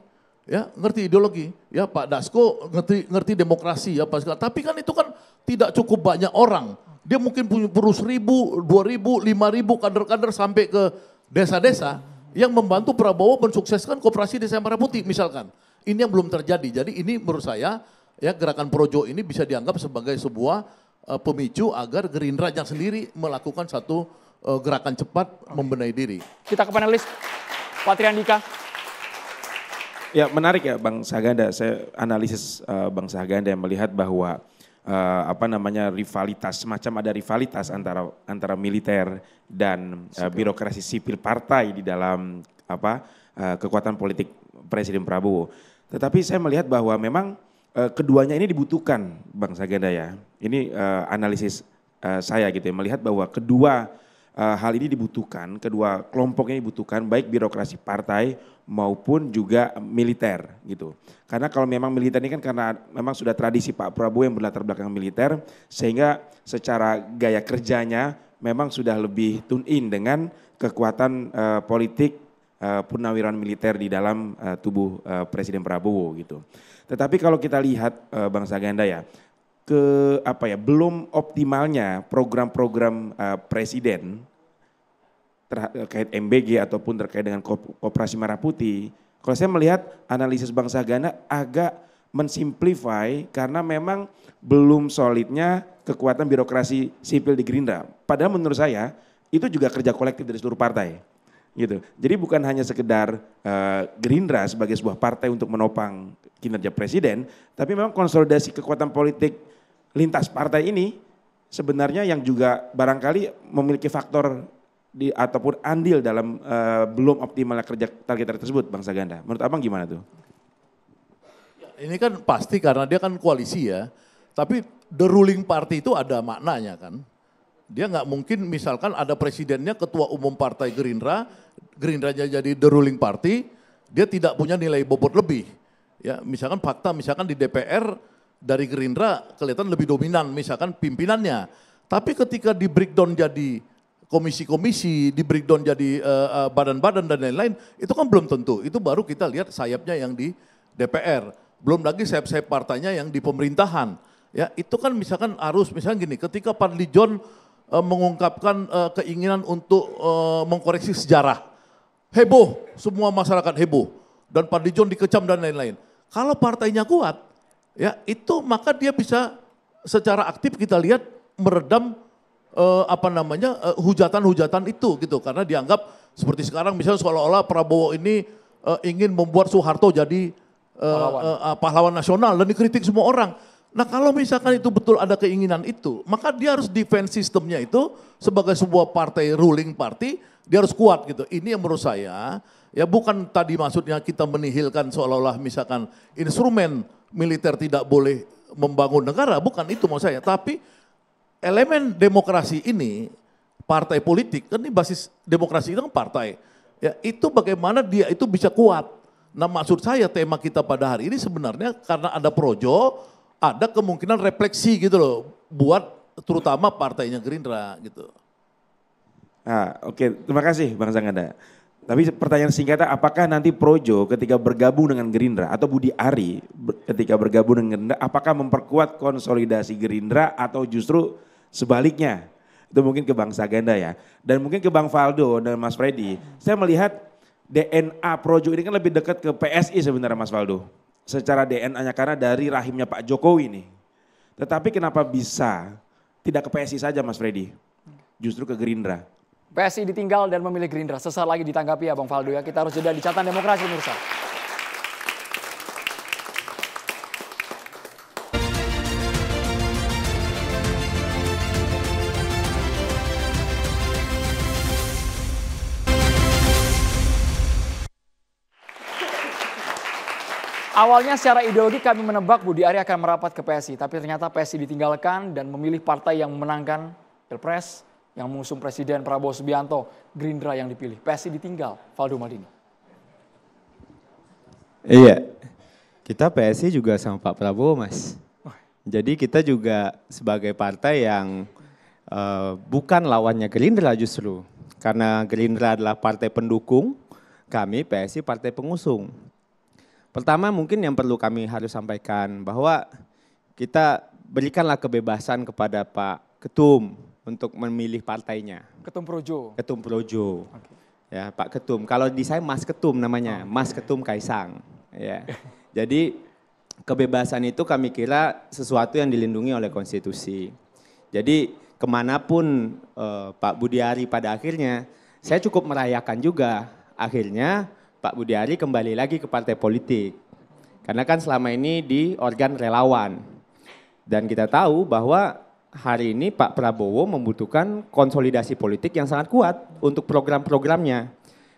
Ya, ngerti ideologi. Ya, Pak Dasko ngerti demokrasi ya apa segala. Tapi kan itu kan tidak cukup banyak orang. Dia mungkin perlu 1.000, 2.000, 5.000 kader-kader sampai ke desa-desa yang membantu Prabowo mensukseskan koperasi Desa Merah Putih misalkan. Ini yang belum terjadi. Jadi ini menurut saya ya gerakan Projo ini bisa dianggap sebagai sebuah pemicu agar Gerindranya sendiri melakukan satu gerakan cepat membenahi diri. Kita ke panelis, Pak Triandika. Ya menarik ya Bang Syahganda, saya analisis Bang Syahganda yang melihat bahwa rivalitas, semacam ada rivalitas antara militer dan birokrasi sipil partai di dalam kekuatan politik Presiden Prabowo. Tetapi saya melihat bahwa memang keduanya ini dibutuhkan Bang Syahganda ya. Ini analisis saya gitu ya, melihat bahwa kedua hal ini dibutuhkan, kedua kelompok ini dibutuhkan baik birokrasi partai maupun juga militer gitu. Karena kalau memang militer ini kan karena memang sudah tradisi Pak Prabowo yang berlatar belakang militer, sehingga secara gaya kerjanya memang sudah lebih tune in dengan kekuatan politik purnawirawan militer di dalam tubuh Presiden Prabowo gitu. Tetapi kalau kita lihat Bang Syahganda ya, belum optimalnya program-program presiden terkait MBG ataupun terkait dengan Koperasi Merah Putih. Kalau saya melihat analisis Bang Syahganda agak mensimplify karena memang belum solidnya kekuatan birokrasi sipil di Gerindra. Padahal menurut saya itu juga kerja kolektif dari seluruh partai. Gitu. Jadi bukan hanya sekedar Gerindra sebagai sebuah partai untuk menopang kinerja presiden, tapi memang konsolidasi kekuatan politik lintas partai ini sebenarnya yang juga barangkali memiliki faktor ataupun andil dalam belum optimalnya kerja target tersebut Bang Syahganda. Menurut Abang gimana tuh? Ini kan pasti karena dia kan koalisi ya, tapi the ruling party itu ada maknanya kan. Dia nggak mungkin misalkan ada presidennya ketua umum partai Gerindra, Gerindranya jadi the ruling party, dia tidak punya nilai bobot lebih. Ya, misalkan fakta misalkan di DPR dari Gerindra kelihatan lebih dominan misalkan pimpinannya. Tapi ketika di breakdown jadi komisi-komisi, di breakdown jadi badan-badan dan lain-lain, itu kan belum tentu. Itu baru kita lihat sayapnya yang di DPR. Belum lagi sayap-sayap partainya yang di pemerintahan. Ya, itu kan misalkan harus, misalnya gini, ketika Fadli John mengungkapkan keinginan untuk mengkoreksi sejarah. Heboh, semua masyarakat heboh. Dan Fadli John dikecam dan lain-lain. Kalau partainya kuat, ya itu maka dia bisa secara aktif kita lihat meredam hujatan-hujatan itu gitu. Karena dianggap seperti sekarang misalnya seolah-olah Prabowo ini ingin membuat Soeharto jadi pahlawan nasional dan dikritik semua orang. Nah kalau misalkan itu betul ada keinginan itu, maka dia harus defense sistemnya itu sebagai sebuah partai ruling party, dia harus kuat gitu. Ini yang menurut saya, ya bukan tadi maksudnya kita menihilkan seolah-olah misalkan instrumen militer tidak boleh membangun negara, bukan itu maksud saya. Tapi elemen demokrasi ini, partai politik, kan ini basis demokrasi itu kan partai. Ya itu bagaimana dia itu bisa kuat. Nah maksud saya tema kita pada hari ini sebenarnya karena ada projo, ada kemungkinan refleksi gitu loh, buat terutama partainya Gerindra gitu. Nah, oke, terima kasih Bang Sanganda. Tapi pertanyaan singkatnya, apakah nanti Projo ketika bergabung dengan Gerindra atau Budi Ari ketika bergabung dengan Gerindra, apakah memperkuat konsolidasi Gerindra atau justru sebaliknya? Itu mungkin ke Bang Saganda ya. Dan mungkin ke Bang Faldo dan Mas Freddy. Saya melihat DNA Projo ini kan lebih dekat ke PSI sebenarnya Mas Faldo. Secara DNA-nya karena dari rahimnya Pak Jokowi nih. Tetapi kenapa bisa tidak ke PSI saja Mas Freddy? Justru ke Gerindra. PSI ditinggal dan memilih Gerindra. Sesaat lagi ditanggapi ya Bang Faldo ya. Kita harus jeda di Catatan Demokrasi Mirsa. Awalnya secara ideologi kami menebak Budi Ari akan merapat ke PSI, tapi ternyata PSI ditinggalkan dan memilih partai yang memenangkan Pilpres, yang mengusung Presiden Prabowo Subianto, Gerindra yang dipilih. PSI ditinggal, Faldo Maldini. Iya, kita PSI juga sama Pak Prabowo Mas. Jadi kita juga sebagai partai yang bukan lawannya Gerindra justru. Karena Gerindra adalah partai pendukung, kami PSI partai pengusung. Pertama mungkin yang perlu kami harus sampaikan bahwa kita berikanlah kebebasan kepada Pak Ketum untuk memilih partainya. Ketum Projo. Ketum Projo. Okay. Ya Pak Ketum. Kalau di saya Mas Ketum namanya, Mas Ketum Kaisang. Ya. Jadi kebebasan itu kami kira sesuatu yang dilindungi oleh konstitusi. Jadi kemanapun Pak Budi Ari pada akhirnya, saya cukup merayakan juga akhirnya Pak Budi Ari kembali lagi ke partai politik. Karena kan selama ini di organ relawan. Dan kita tahu bahwa hari ini Pak Prabowo membutuhkan konsolidasi politik yang sangat kuat untuk program-programnya.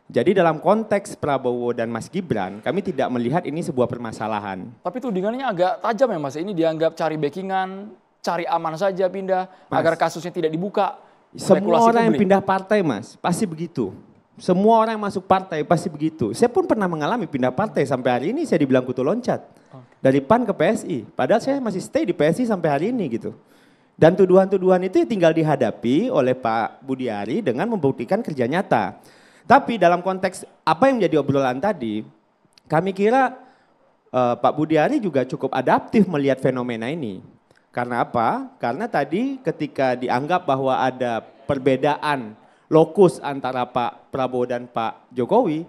Jadi dalam konteks Prabowo dan Mas Gibran, kami tidak melihat ini sebuah permasalahan. Tapi tudingannya agak tajam ya Mas, ini dianggap cari backingan, cari aman saja pindah, Mas, agar kasusnya tidak dibuka. Semua orang yang pindah partai Mas, pasti begitu. Semua orang yang masuk partai pasti begitu. Saya pun pernah mengalami pindah partai sampai hari ini saya dibilang kutu loncat. Dari PAN ke PSI. Padahal saya masih stay di PSI sampai hari ini gitu. Dan tuduhan-tuduhan itu tinggal dihadapi oleh Pak Budi Ari dengan membuktikan kerja nyata. Tapi dalam konteks apa yang menjadi obrolan tadi, kami kira Pak Budi Ari juga cukup adaptif melihat fenomena ini. Karena apa? Karena tadi ketika dianggap bahwa ada perbedaan lokus antara Pak Prabowo dan Pak Jokowi,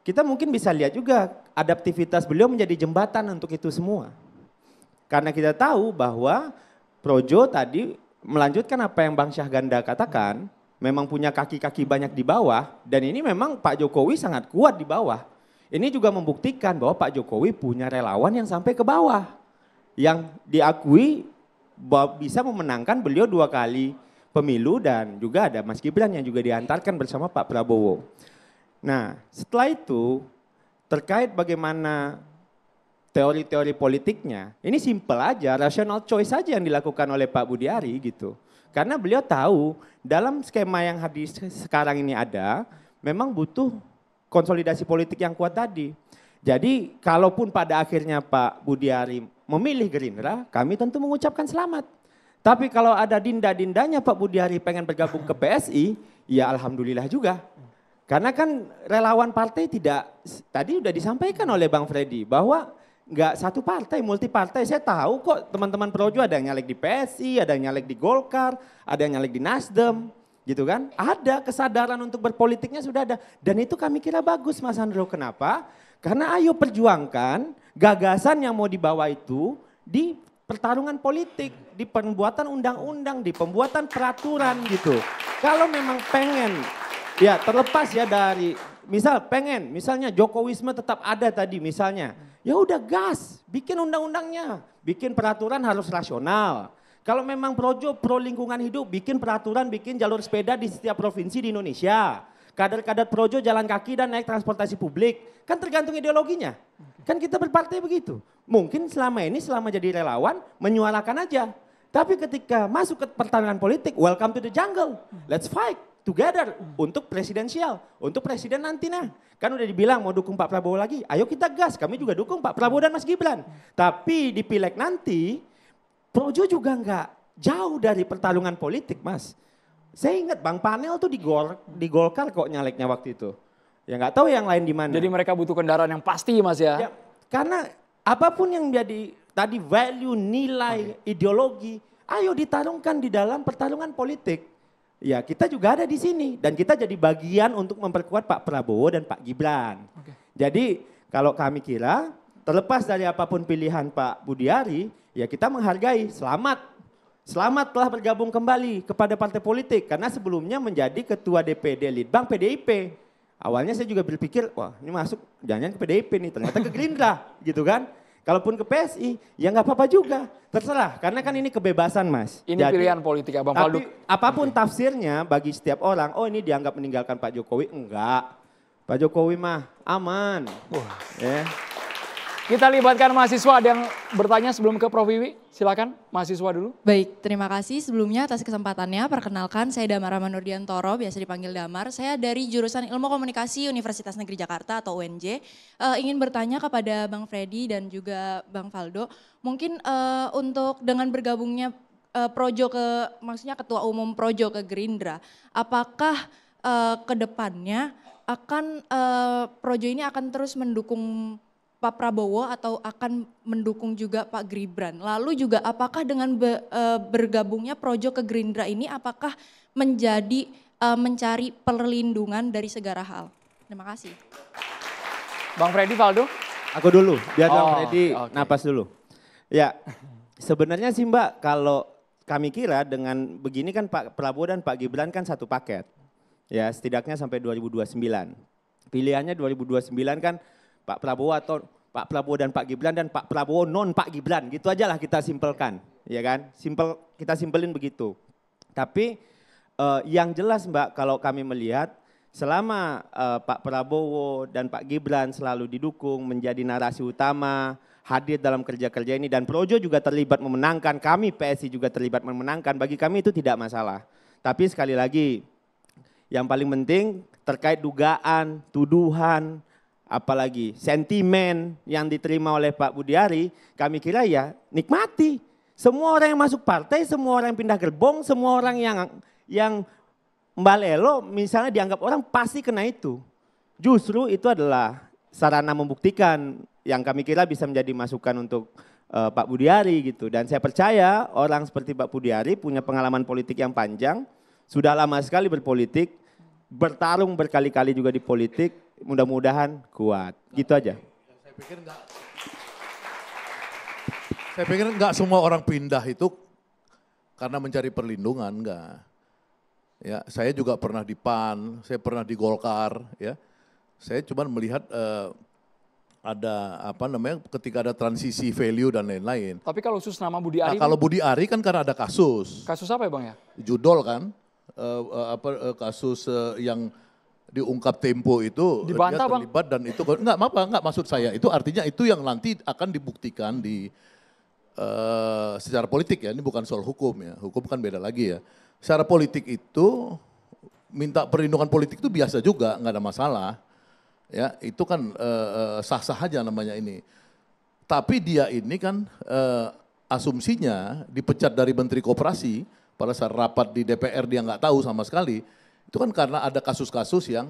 kita mungkin bisa lihat juga adaptivitas beliau menjadi jembatan untuk itu semua. Karena kita tahu bahwa Projo tadi melanjutkan apa yang Bang Syahganda katakan, memang punya kaki-kaki banyak di bawah, dan ini memang Pak Jokowi sangat kuat di bawah. Ini juga membuktikan bahwa Pak Jokowi punya relawan yang sampai ke bawah, yang diakui bahwa bisa memenangkan beliau 2 kali pemilu, dan juga ada Mas Gibran yang juga diantarkan bersama Pak Prabowo. Nah setelah itu terkait bagaimana teori-teori politiknya, ini simple aja, rational choice saja yang dilakukan oleh Pak Budi Ari gitu. Karena beliau tahu dalam skema yang hadis sekarang ini ada, memang butuh konsolidasi politik yang kuat tadi. Jadi kalaupun pada akhirnya Pak Budi Ari memilih Gerindra, kami tentu mengucapkan selamat. Tapi kalau ada dinda-dindanya Pak Budi Ari pengen bergabung ke PSI, ya alhamdulillah juga. Karena kan relawan partai tidak, tadi sudah disampaikan oleh Bang Freddy bahwa nggak satu partai, multi partai. Saya tahu kok teman-teman Projo ada yang nyalek di PSI, ada yang nyalek di Golkar, ada yang nyalek di Nasdem, gitu kan. Ada kesadaran untuk berpolitiknya sudah ada. Dan itu kami kira bagus Mas Andro. Kenapa? Karena ayo perjuangkan gagasan yang mau dibawa itu di pertarungan politik, di pembuatan undang-undang, di pembuatan peraturan gitu. Kalau memang pengen, ya terlepas ya dari, misalnya Jokowisme tetap ada tadi misalnya. Ya udah gas, bikin undang-undangnya, bikin peraturan harus rasional. Kalau memang Projo pro lingkungan hidup, bikin peraturan, bikin jalur sepeda di setiap provinsi di Indonesia. Kader-kader Projo jalan kaki dan naik transportasi publik, kan tergantung ideologinya. Kan kita berpartai begitu. Mungkin selama ini, selama jadi relawan, menyuarakan aja. Tapi ketika masuk ke pertarungan politik, welcome to the jungle, let's fight together untuk presidensial, untuk presiden nanti nah. Kan udah dibilang mau dukung Pak Prabowo lagi, ayo kita gas, kami juga dukung Pak Prabowo dan Mas Gibran. Tapi di pileg nanti, Projo juga nggak jauh dari pertarungan politik Mas. Saya ingat Bang Panel tuh di Golkar kok nyaleknya waktu itu. Ya nggak tahu yang lain di mana. Jadi mereka butuh kendaraan yang pasti Mas ya? Ya karena apapun yang jadi tadi value, nilai, ideologi, ayo ditarungkan di dalam pertarungan politik. Ya kita juga ada di sini dan kita jadi bagian untuk memperkuat Pak Prabowo dan Pak Gibran. Jadi kalau kami kira terlepas dari apapun pilihan Pak Budiari, ya kita menghargai, selamat telah bergabung kembali kepada partai politik karena sebelumnya menjadi ketua DPD Litbang PDIP. Awalnya saya juga berpikir, wah ini masuk jangan ke PDIP nih, ternyata ke Gerindra gitu kan. Kalaupun ke PSI, ya nggak apa-apa juga. Terserah, karena kan ini kebebasan Mas. Ini jadi, pilihan politik Abang Faldo. Apapun tafsirnya bagi setiap orang, oh ini dianggap meninggalkan Pak Jokowi, enggak. Pak Jokowi mah aman. Ya. Kita libatkan mahasiswa, ada yang bertanya sebelum ke Prof Wiwi. Silakan mahasiswa dulu. Baik, terima kasih sebelumnya atas kesempatannya. Perkenalkan saya Damar Manurdiantoro, biasa dipanggil Damar. Saya dari jurusan Ilmu Komunikasi Universitas Negeri Jakarta atau UNJ. Ingin bertanya kepada Bang Freddy dan juga Bang Faldo. Mungkin untuk dengan bergabungnya Projo maksudnya Ketua Umum Projo ke Gerindra. Apakah ke depannya akan Projo ini akan terus mendukung Pak Prabowo atau akan mendukung juga Pak Gibran? Lalu juga apakah dengan bergabungnya Projo ke Gerindra ini apakah menjadi mencari perlindungan dari segala hal? Terima kasih. Bang Freddy, Faldo? Aku dulu, biar Bang Freddy napas dulu. Ya sebenarnya sih Mbak kalau kami kira dengan begini kan Pak Prabowo dan Pak Gibran kan satu paket. Ya setidaknya sampai 2029. Pilihannya 2029 kan Pak Prabowo atau Pak Prabowo dan Pak Gibran dan Pak Prabowo non Pak Gibran, gitu aja lah kita simpelkan, ya kan? Kita simpelin begitu. Tapi yang jelas Mbak kalau kami melihat selama Pak Prabowo dan Pak Gibran selalu didukung menjadi narasi utama, hadir dalam kerja-kerja ini dan Projo juga terlibat memenangkan, kami PSI juga terlibat memenangkan, bagi kami itu tidak masalah. Tapi sekali lagi yang paling penting terkait dugaan, tuduhan, apalagi sentimen yang diterima oleh Pak Budiari, kami kira ya nikmati. Semua orang yang masuk partai, semua orang yang pindah gerbong, semua orang yang mbalelo misalnya dianggap orang pasti kena itu. Justru itu adalah sarana membuktikan yang kami kira bisa menjadi masukan untuk Pak Budiari gitu. Dan saya percaya orang seperti Pak Budiari punya pengalaman politik yang panjang, sudah lama sekali berpolitik, bertarung berkali-kali juga di politik, mudah-mudahan kuat. Gitu aja. Saya pikir enggak semua orang pindah itu karena mencari perlindungan, enggak. Ya, saya juga pernah di PAN, saya pernah di Golkar, ya. Saya cuma melihat ada apa namanya ketika ada transisi value dan lain-lain. Tapi kalau khusus nama Budi Ari. Nah, kalau Budi Ari kan karena ada kasus. Kasus apa ya Bang ya? Judol kan. Kasus yang diungkap Tempo itu dibantah, dia terlibat dan itu enggak maksud saya itu artinya itu yang nanti akan dibuktikan di secara politik ya, ini bukan soal hukum ya, hukum kan beda lagi ya. Secara politik itu minta perlindungan politik itu biasa juga, nggak ada masalah ya, itu kan sah-sah aja namanya ini. Tapi dia ini kan asumsinya dipecat dari Menteri Koperasi pada saat rapat di DPR dia nggak tahu sama sekali, itu kan karena ada kasus-kasus yang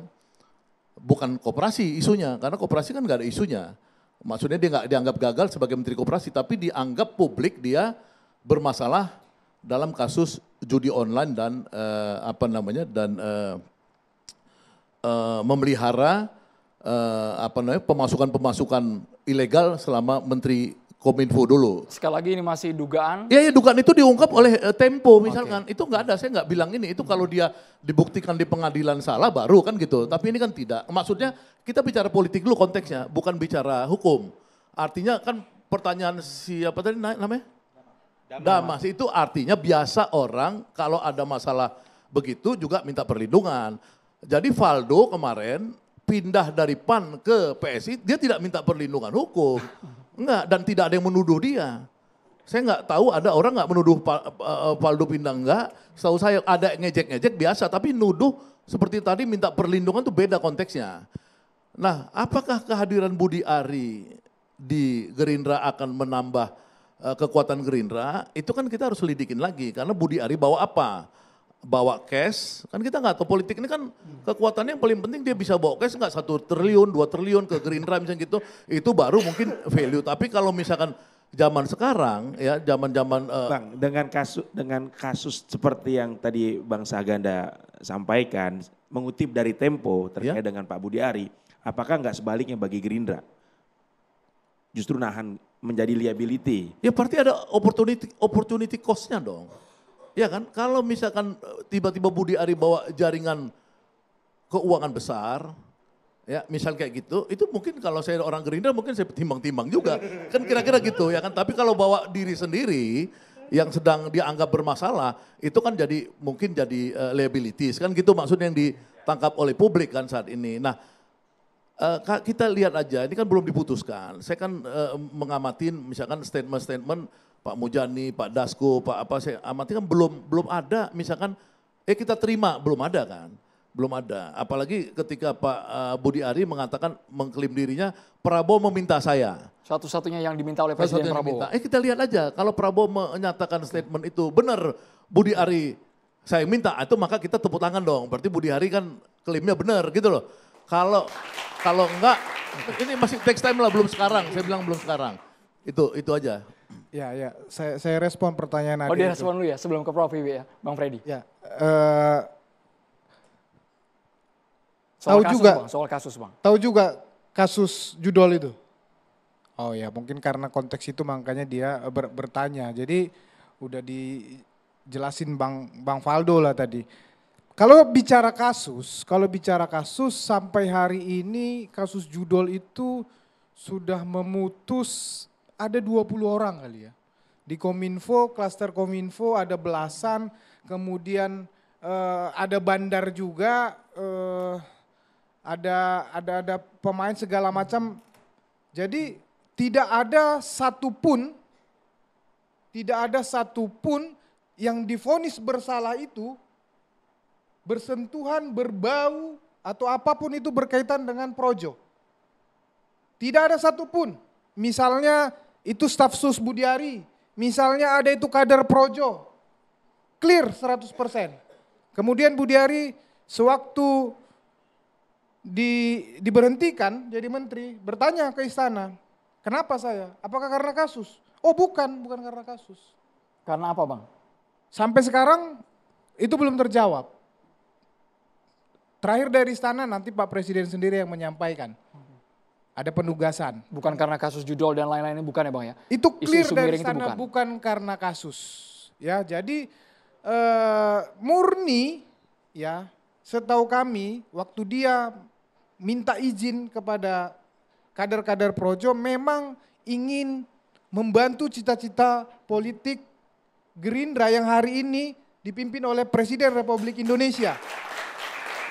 bukan koperasi isunya, karena koperasi kan nggak ada isunya. Maksudnya dia nggak dianggap gagal sebagai Menteri Koperasi, tapi dianggap publik dia bermasalah dalam kasus judi online dan memelihara pemasukan ilegal selama Menteri Kominfo dulu. Sekali lagi ini masih dugaan. Ya dugaan itu diungkap oleh Tempo misalkan. Itu nggak ada, saya nggak bilang ini. Itu kalau dia dibuktikan di pengadilan salah baru kan gitu. Tapi ini kan tidak. Maksudnya kita bicara politik dulu konteksnya, bukan bicara hukum. Artinya kan pertanyaan siapa tadi namanya? Damas. Itu artinya biasa orang kalau ada masalah begitu juga minta perlindungan. Jadi Valdo kemarin pindah dari PAN ke PSI, dia tidak minta perlindungan hukum. Enggak, dan tidak ada yang menuduh dia. Saya nggak tahu ada orang nggak menuduh Valdo pindah enggak. Setahu saya ada ngejek-ngejek biasa, tapi nuduh seperti tadi minta perlindungan itu beda konteksnya. Nah, apakah kehadiran Budi Ari di Gerindra akan menambah kekuatan Gerindra? Itu kan kita harus lidikin lagi, karena Budi Ari bawa apa? Bawa cash, kan kita nggak tahu politik ini kan kekuatannya yang paling penting dia bisa bawa cash nggak 1 triliun, 2 triliun ke Gerindra misalnya gitu, itu baru mungkin value. Tapi kalau misalkan zaman sekarang ya, zaman-zaman Bang, dengan kasus seperti yang tadi Bang Saganda sampaikan, mengutip dari Tempo terkait dengan Pak Budi Ari, apakah nggak sebaliknya bagi Gerindra? Justru nahan menjadi liability. Ya berarti ada opportunity cost-nya dong. Ya kan, kalau misalkan tiba-tiba Budi Ari bawa jaringan keuangan besar, ya misal kayak gitu, itu mungkin kalau saya orang Gerindra mungkin saya timbang-timbang juga. Kan kira-kira gitu ya kan, tapi kalau bawa diri sendiri yang sedang dianggap bermasalah, itu kan mungkin jadi liabilities, kan gitu maksudnya yang ditangkap oleh publik kan saat ini. Nah, kita lihat aja, ini kan belum diputuskan. Saya kan mengamatin misalkan statement-statement Pak Mujani, Pak Dasko, Pak apa saya amati kan belum ada misalkan kita terima, belum ada kan. Belum ada. Apalagi ketika Pak Budi Ari mengatakan mengklaim dirinya Prabowo meminta saya. Satu-satunya yang diminta oleh Presiden Prabowo. Kita lihat aja kalau Prabowo menyatakan statement itu benar Budi Ari saya minta, itu maka kita tepuk tangan dong. Berarti Budi Ari kan klaimnya benar gitu loh. Kalau enggak, ini masih text time lah, belum sekarang. Saya bilang belum sekarang. Itu aja. Ya, saya respon pertanyaan Adi. Dia respon dulu ya sebelum ke Prof Wiwi ya, Bang Freddy. Ya, soal kasus bang. Tahu juga kasus judol itu. Oh ya, mungkin karena konteks itu makanya dia bertanya. Jadi udah dijelasin Bang Valdo lah tadi. Kalau bicara kasus sampai hari ini kasus judol itu sudah memutus ada 20 orang kali ya. Di Kominfo, klaster Kominfo ada belasan, kemudian ada bandar juga, ada pemain segala macam. Jadi tidak ada satupun yang divonis bersalah itu bersentuhan, berbau, atau apapun itu berkaitan dengan projo. Tidak ada satupun. Misalnya itu staf sus Budi Ari, misalnya ada itu kader projo. Clear 100%. Kemudian Budi Ari sewaktu diberhentikan jadi menteri, bertanya ke istana, kenapa saya? Apakah karena kasus? Oh bukan karena kasus. Karena apa bang? Sampai sekarang itu belum terjawab. Terakhir dari istana nanti Pak Presiden sendiri yang menyampaikan. Ada penugasan. Bukan karena kasus judol dan lain-lain ini bukan ya bang ya? Itu clear Isu-isu dari miring istana itu bukan karena kasus. Ya jadi murni ya setahu kami waktu dia minta izin kepada kader-kader projo memang ingin membantu cita-cita politik Gerindra yang hari ini dipimpin oleh Presiden Republik Indonesia.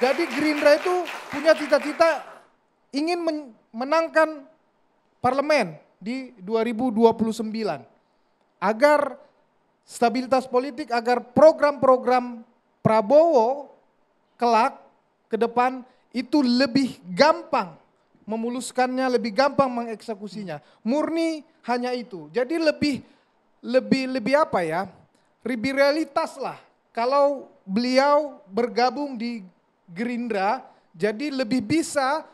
Jadi Gerindra itu punya cita-cita ingin menangkan parlemen di 2029. Agar stabilitas politik, agar program-program Prabowo kelak ke depan itu lebih gampang memuluskannya, lebih gampang mengeksekusinya. Murni hanya itu. Jadi lebih apa ya? Lebih realitas lah. Kalau beliau bergabung di Gerindra, jadi lebih bisa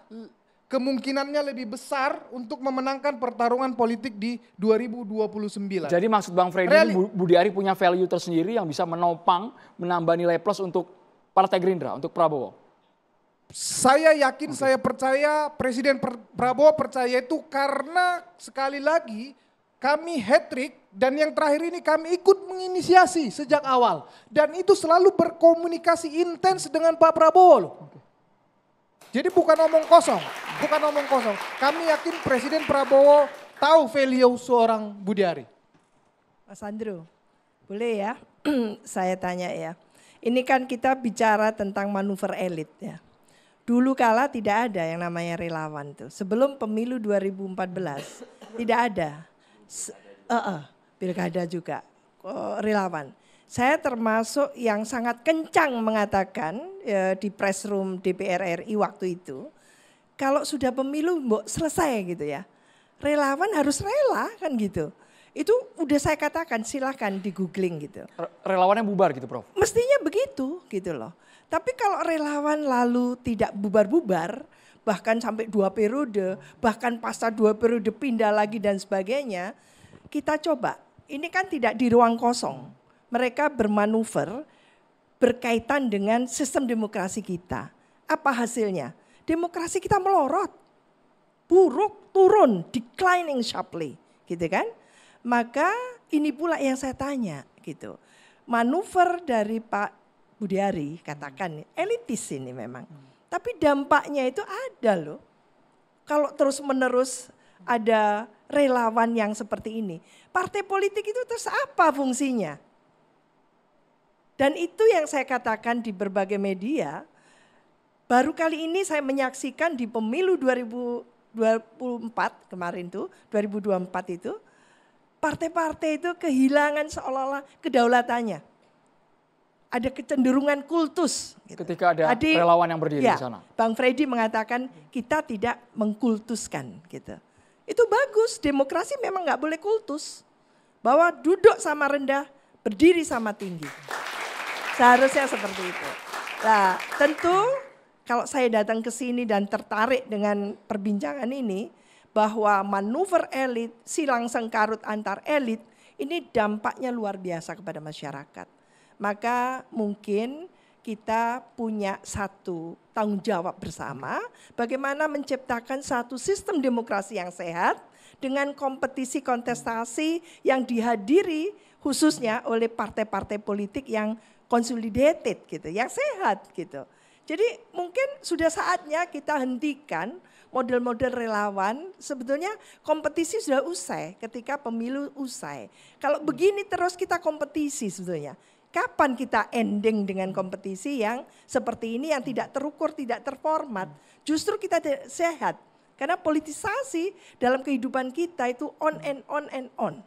kemungkinannya lebih besar untuk memenangkan pertarungan politik di 2029. Jadi maksud Bang Freddy, Budi Ari punya value tersendiri yang bisa menopang, menambah nilai plus untuk Partai Gerindra, untuk Prabowo? Saya yakin, saya percaya Presiden Prabowo percaya itu karena sekali lagi kami hat-trick dan yang terakhir ini kami ikut menginisiasi sejak awal. Dan itu selalu berkomunikasi intens dengan Pak Prabowo loh. Jadi bukan omong kosong, bukan omong kosong. Kami yakin Presiden Prabowo tahu value seorang Budi Ari. Mas Andrew, boleh ya saya tanya ya. Ini kan kita bicara tentang manuver elit ya. Dulu kala tidak ada yang namanya relawan tuh. Sebelum pemilu 2014 tidak ada. Pilkada juga relawan. Saya termasuk yang sangat kencang mengatakan di press room DPR RI waktu itu. Kalau sudah pemilu selesai gitu ya. Relawan harus rela kan gitu. Itu udah saya katakan, silahkan di googling gitu. Relawannya bubar gitu Prof? Mestinya begitu gitu loh. Tapi kalau relawan lalu tidak bubar-bubar, bahkan sampai 2 periode, bahkan pasca 2 periode pindah lagi dan sebagainya, kita coba. Ini kan tidak di ruang kosong. Mereka bermanuver berkaitan dengan sistem demokrasi kita. Apa hasilnya? Demokrasi kita melorot, buruk, turun, declining sharply, gitu kan? Maka ini pula yang saya tanya gitu. Manuver dari Pak Budi Ari katakan elitis ini memang. Tapi dampaknya itu ada loh. Kalau terus menerus ada relawan yang seperti ini. Partai politik itu terus apa fungsinya? Dan itu yang saya katakan di berbagai media. Baru kali ini saya menyaksikan di pemilu 2024 kemarin tuh, 2024 itu. Partai-partai itu kehilangan seolah-olah kedaulatannya. Ada kecenderungan kultus. Gitu. Ketika ada relawan yang berdiri di sana. Bang Freddy mengatakan kita tidak mengkultuskan gitu. Itu bagus, demokrasi memang nggak boleh kultus. Bahwa duduk sama rendah, berdiri sama tinggi. Seharusnya seperti itu. Nah tentu kalau saya datang ke sini dan tertarik dengan perbincangan ini, bahwa manuver elit, silang sengkarut antar elit, ini dampaknya luar biasa kepada masyarakat. Maka mungkin kita punya satu tanggung jawab bersama, bagaimana menciptakan satu sistem demokrasi yang sehat, dengan kompetisi kontestasi yang dihadiri khususnya oleh partai-partai politik yang consolidated gitu, yang sehat gitu. Jadi mungkin sudah saatnya kita hentikan model-model relawan. Sebetulnya kompetisi sudah usai ketika pemilu usai. Kalau begini terus kita kompetisi sebetulnya. Kapan kita ending dengan kompetisi yang seperti ini yang tidak terukur, tidak terformat. Justru kita tidak sehat. Karena politisasi dalam kehidupan kita itu on and on and on.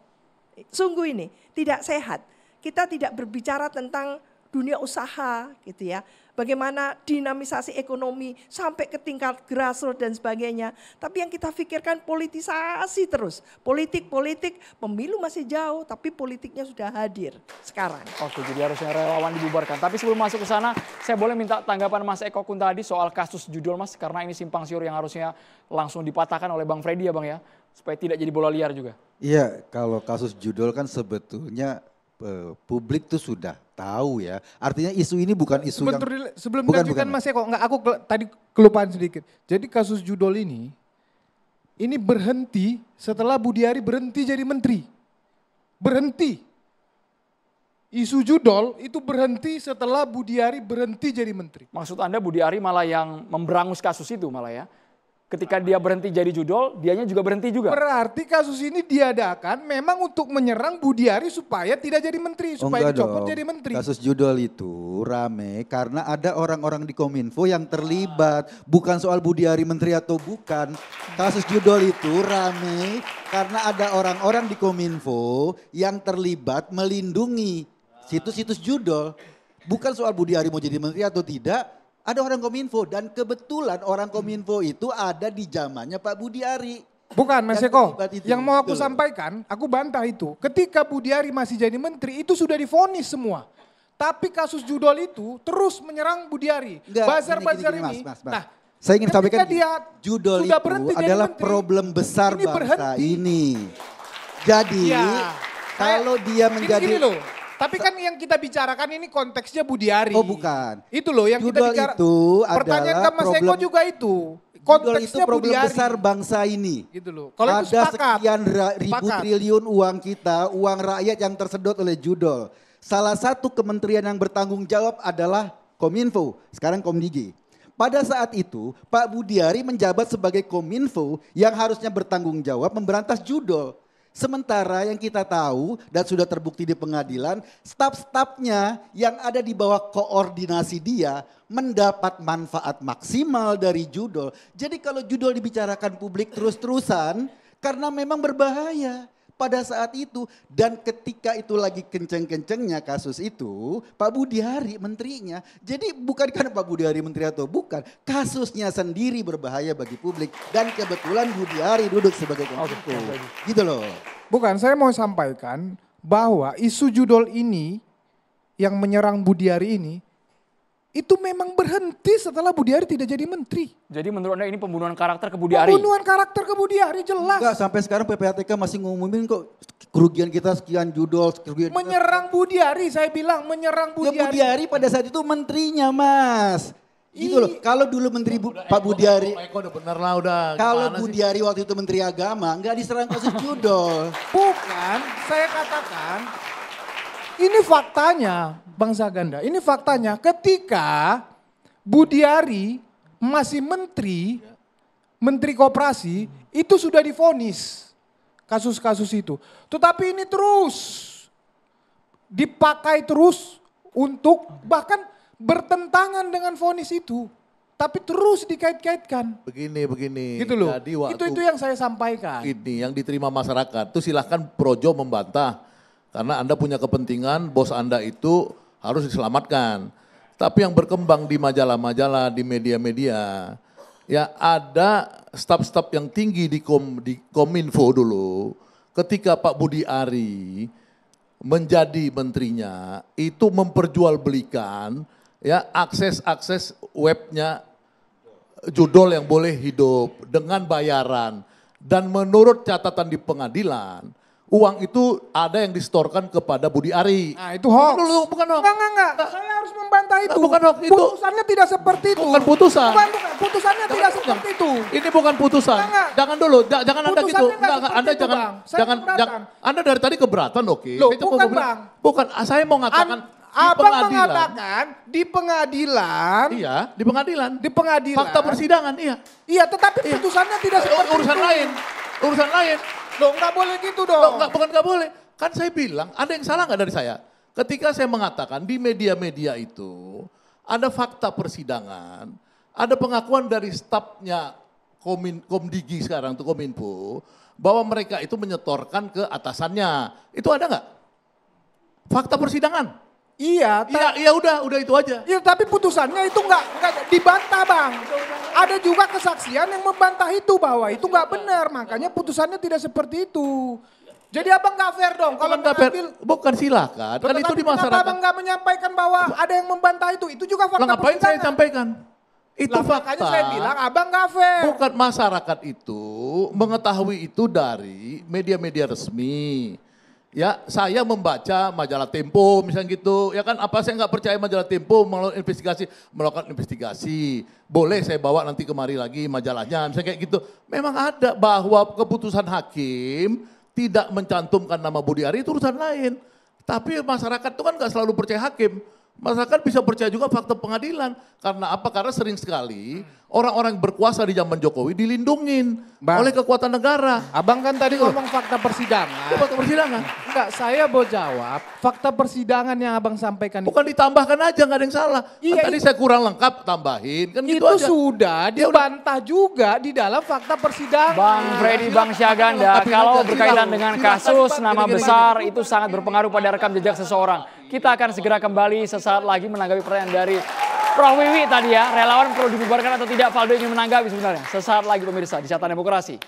Sungguh ini tidak sehat. Kita tidak berbicara tentang dunia usaha gitu ya. Bagaimana dinamisasi ekonomi sampai ke tingkat grassroots dan sebagainya. Tapi yang kita pikirkan politisasi terus. Politik, pemilu masih jauh tapi politiknya sudah hadir sekarang. Oke, jadi harusnya relawan dibubarkan. Tapi sebelum masuk ke sana, saya boleh minta tanggapan Mas Eko Kun tadi soal kasus judul Mas. Karena ini simpang siur yang harusnya langsung dipatahkan oleh Bang Freddy ya Bang ya. Supaya tidak jadi bola liar juga. Iya, kalau kasus judul kan sebetulnya publik tuh sudah tahu ya. Artinya isu ini bukan isu sebelum dilanjutkan Mas Eko, aku tadi kelupaan sedikit. Jadi kasus judul ini berhenti setelah Budi Ari berhenti jadi menteri. Berhenti. Isu judul itu berhenti setelah Budi Ari berhenti jadi menteri. Maksud Anda Budi Ari malah yang memberangus kasus itu malah ya? Ketika dia berhenti jadi judul, dianya juga berhenti juga. Berarti kasus ini diadakan memang untuk menyerang Budi Ari supaya tidak jadi menteri, supaya dicopot jadi menteri. Kasus judul itu rame karena ada orang-orang di Kominfo yang terlibat. Bukan soal Budi Ari menteri atau bukan. Kasus judul itu rame karena ada orang-orang di Kominfo yang terlibat melindungi situs-situs judul. Bukan soal Budi Ari mau jadi menteri atau tidak. Ada orang Kominfo dan kebetulan orang Kominfo itu ada di zamannya Pak Budi Ari. Bukan Mas Eko, yang mau aku sampaikan, aku bantah itu. Ketika Budi Ari masih jadi menteri itu sudah divonis semua. Tapi kasus judul itu terus menyerang Budi Ari. Bazar-bazar ini. Mas. Nah, Saya ingin sampaikan dia judul sudah itu berhenti jadi adalah menteri, problem besar ini bangsa berhenti. ini. Jadi Ya, kalau dia menjadi gini loh. Tapi kan yang kita bicarakan ini konteksnya Budiari. Oh bukan. Itu loh yang kita Judul bicara. itu Pertanyaan adalah ke Mas Eko problem, juga itu. judul itu Konteksnya problem Budiari. besar bangsa ini. Gitu loh. Kalau itu Ada sepakat. sekian ribu Sepakat. triliun uang kita, uang rakyat yang tersedot oleh judul. Salah satu kementerian yang bertanggung jawab adalah Kominfo, sekarang Komdigi. Pada saat itu Pak Budiari menjabat sebagai Kominfo yang harusnya bertanggung jawab memberantas judul. Sementara yang kita tahu dan sudah terbukti di pengadilan, staf-stafnya yang ada di bawah koordinasi dia mendapat manfaat maksimal dari judul. Jadi kalau judul dibicarakan publik terus-terusan karena memang berbahaya pada saat itu. Dan ketika itu lagi kenceng-kencengnya kasus itu, Pak Budiari menterinya. Jadi bukan karena Pak Budiari menteri atau bukan, kasusnya sendiri berbahaya bagi publik. Dan kebetulan Budiari duduk sebagai Kominfo. Gitu loh. Bukan, saya mau sampaikan bahwa isu judul ini yang menyerang Budiari ini itu memang berhenti setelah Budiari tidak jadi menteri. Jadi menurut Anda ini pembunuhan karakter ke Budiari? Pembunuhan karakter ke Budiari jelas. Enggak, sampai sekarang PPATK masih ngumumin kok kerugian kita sekian judul. Kerugian Menyerang Budiari, saya bilang menyerang Ya, Budiari. Budiari pada saat itu menterinya Mas. Gitu loh, kalau dulu menteri Pak Budiari. Eko udah bener lah udah. Kalau Gimana sih? Budiari waktu itu menteri agama nggak diserang kasus judul. Bukan, saya katakan ini faktanya Bang Saganda. Ini faktanya ketika Budiari masih menteri koperasi itu sudah divonis kasus-kasus itu. Tetapi ini terus dipakai terus untuk bahkan bertentangan dengan vonis itu. Tapi terus dikait-kaitkan. Begini. Gitu loh. Jadi waktu Itu yang saya sampaikan. ini yang diterima masyarakat itu silahkan Projo membantah. Karena Anda punya kepentingan bos Anda itu harus diselamatkan. Tapi yang berkembang di majalah-majalah, di media-media, ya ada staf-staf yang tinggi di Kominfo dulu. Ketika Pak Budi Ari menjadi menterinya, itu memperjualbelikan ya akses webnya judul yang boleh hidup dengan bayaran. Dan menurut catatan di pengadilan, uang itu ada yang distorkan kepada Budi Ari. Nah itu hoax. Bukan hoax. Enggak. Saya harus membantah itu. Bukan hoax itu. Putusannya tidak seperti itu. Bukan putusan. Bukan. Putusannya tidak seperti itu. Ini bukan putusan. Enggak. Jangan dulu, jangan Anda gitu. Putusannya enggak seperti Anda itu, Bang. Saya keberatan. Anda dari tadi keberatan oke. Loh, Saya cuma bukan, mau bilang, Bang. Bukan, saya mau mengatakan Abang mengatakan di pengadilan. Iya, di pengadilan. Di pengadilan. Fakta persidangan, iya. Iya, tetapi putusannya tidak seperti Urusan itu. lain. Urusan lain. Loh, nggak boleh gitu dong. Loh, bukan nggak boleh. Kan saya bilang, ada yang salah nggak dari saya? Ketika saya mengatakan di media-media itu ada fakta persidangan, ada pengakuan dari stafnya Komdigi sekarang tuh Kominfo, bahwa mereka itu menyetorkan ke atasannya. Itu ada nggak? Fakta persidangan. Iya, Iya udah itu aja. ya, tapi putusannya itu nggak dibantah, Bang. Ada juga kesaksian yang membantah itu bahwa itu nggak benar, makanya putusannya tidak seperti itu. Jadi abang nggak fair dong kalau Bukan fair, mengambil. bukan silakan. Kan itu di masyarakat. Kenapa abang nggak menyampaikan bahwa ada yang membantah itu? Itu juga fakta Lah ngapain saya persidangan. sampaikan? Itu Lah, fakta. makanya saya bilang abang nggak fair. Bukan masyarakat itu mengetahui itu dari media-media resmi. Ya, saya membaca majalah Tempo misalnya gitu. Ya kan, apa saya nggak percaya majalah Tempo melakukan investigasi. Boleh saya bawa nanti kemari lagi majalahnya, misalnya kayak gitu. Memang ada bahwa keputusan hakim tidak mencantumkan nama Budi Ari itu urusan lain. Tapi masyarakat itu kan nggak selalu percaya hakim. Masyarakat bisa percaya juga fakta pengadilan. Karena apa? Karena sering sekali orang-orang yang berkuasa di zaman Jokowi dilindungin oleh kekuatan negara. Abang kan tadi ngomong fakta persidangan. Itu fakta persidangan. Enggak, saya mau jawab fakta persidangan yang abang sampaikan. Bukan ditambahkan aja, nggak ada yang salah. Iya, Kan tadi saya kurang lengkap, tambahin. Kan gitu itu aja. sudah dibantah juga di dalam fakta persidangan. Bang Freddy, Bang Syaganda, kalau berkaitan dengan kasus nama besar itu sangat berpengaruh pada rekam jejak seseorang. Kita akan segera kembali sesaat lagi menanggapi pertanyaan dari Prof. Wiwi tadi ya. Relawan perlu dibubarkan atau tidak? Valdo ingin menanggapi sebenarnya. Sesaat lagi pemirsa di Carta Demokrasi.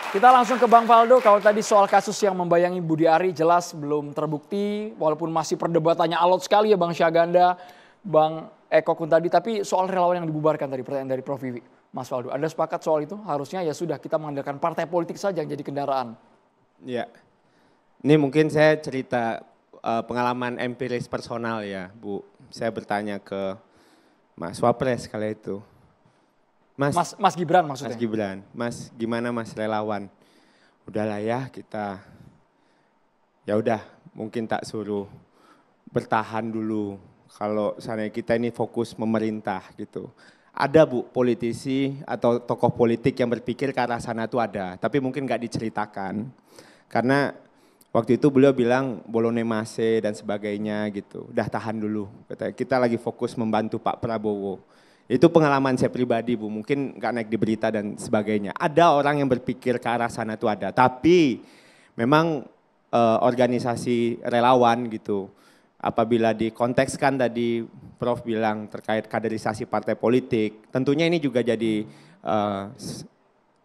Kita langsung ke Bang Faldo. Kalau tadi soal kasus yang membayangi Budi Ari jelas belum terbukti, walaupun masih perdebatannya alot sekali ya Bang Syaganda, Bang Eko Kun tadi. Tapi soal relawan yang dibubarkan tadi, pertanyaan dari Prof. Vivi. Mas Faldo, Anda sepakat soal itu? Harusnya ya sudah kita mengandalkan partai politik saja yang jadi kendaraan. Ya, ini mungkin saya cerita pengalaman empiris personal ya Bu. Saya bertanya ke Mas Wapres kali itu. Mas Gibran maksudnya? Mas Gibran, Mas gimana Mas relawan? Udahlah ya kita, ya udah mungkin tak suruh bertahan dulu. Kalau misalnya kita ini fokus memerintah gitu. Ada Bu politisi atau tokoh politik yang berpikir ke arah sana tuh ada. Tapi mungkin gak diceritakan. Karena waktu itu beliau bilang bolone mase dan sebagainya gitu. Udah tahan dulu. Kita lagi fokus membantu Pak Prabowo. Itu pengalaman saya pribadi Bu, mungkin gak naik di berita dan sebagainya. Ada orang yang berpikir ke arah sana itu ada, tapi memang organisasi relawan gitu. Apabila dikontekskan tadi Prof bilang terkait kaderisasi partai politik, tentunya ini juga jadi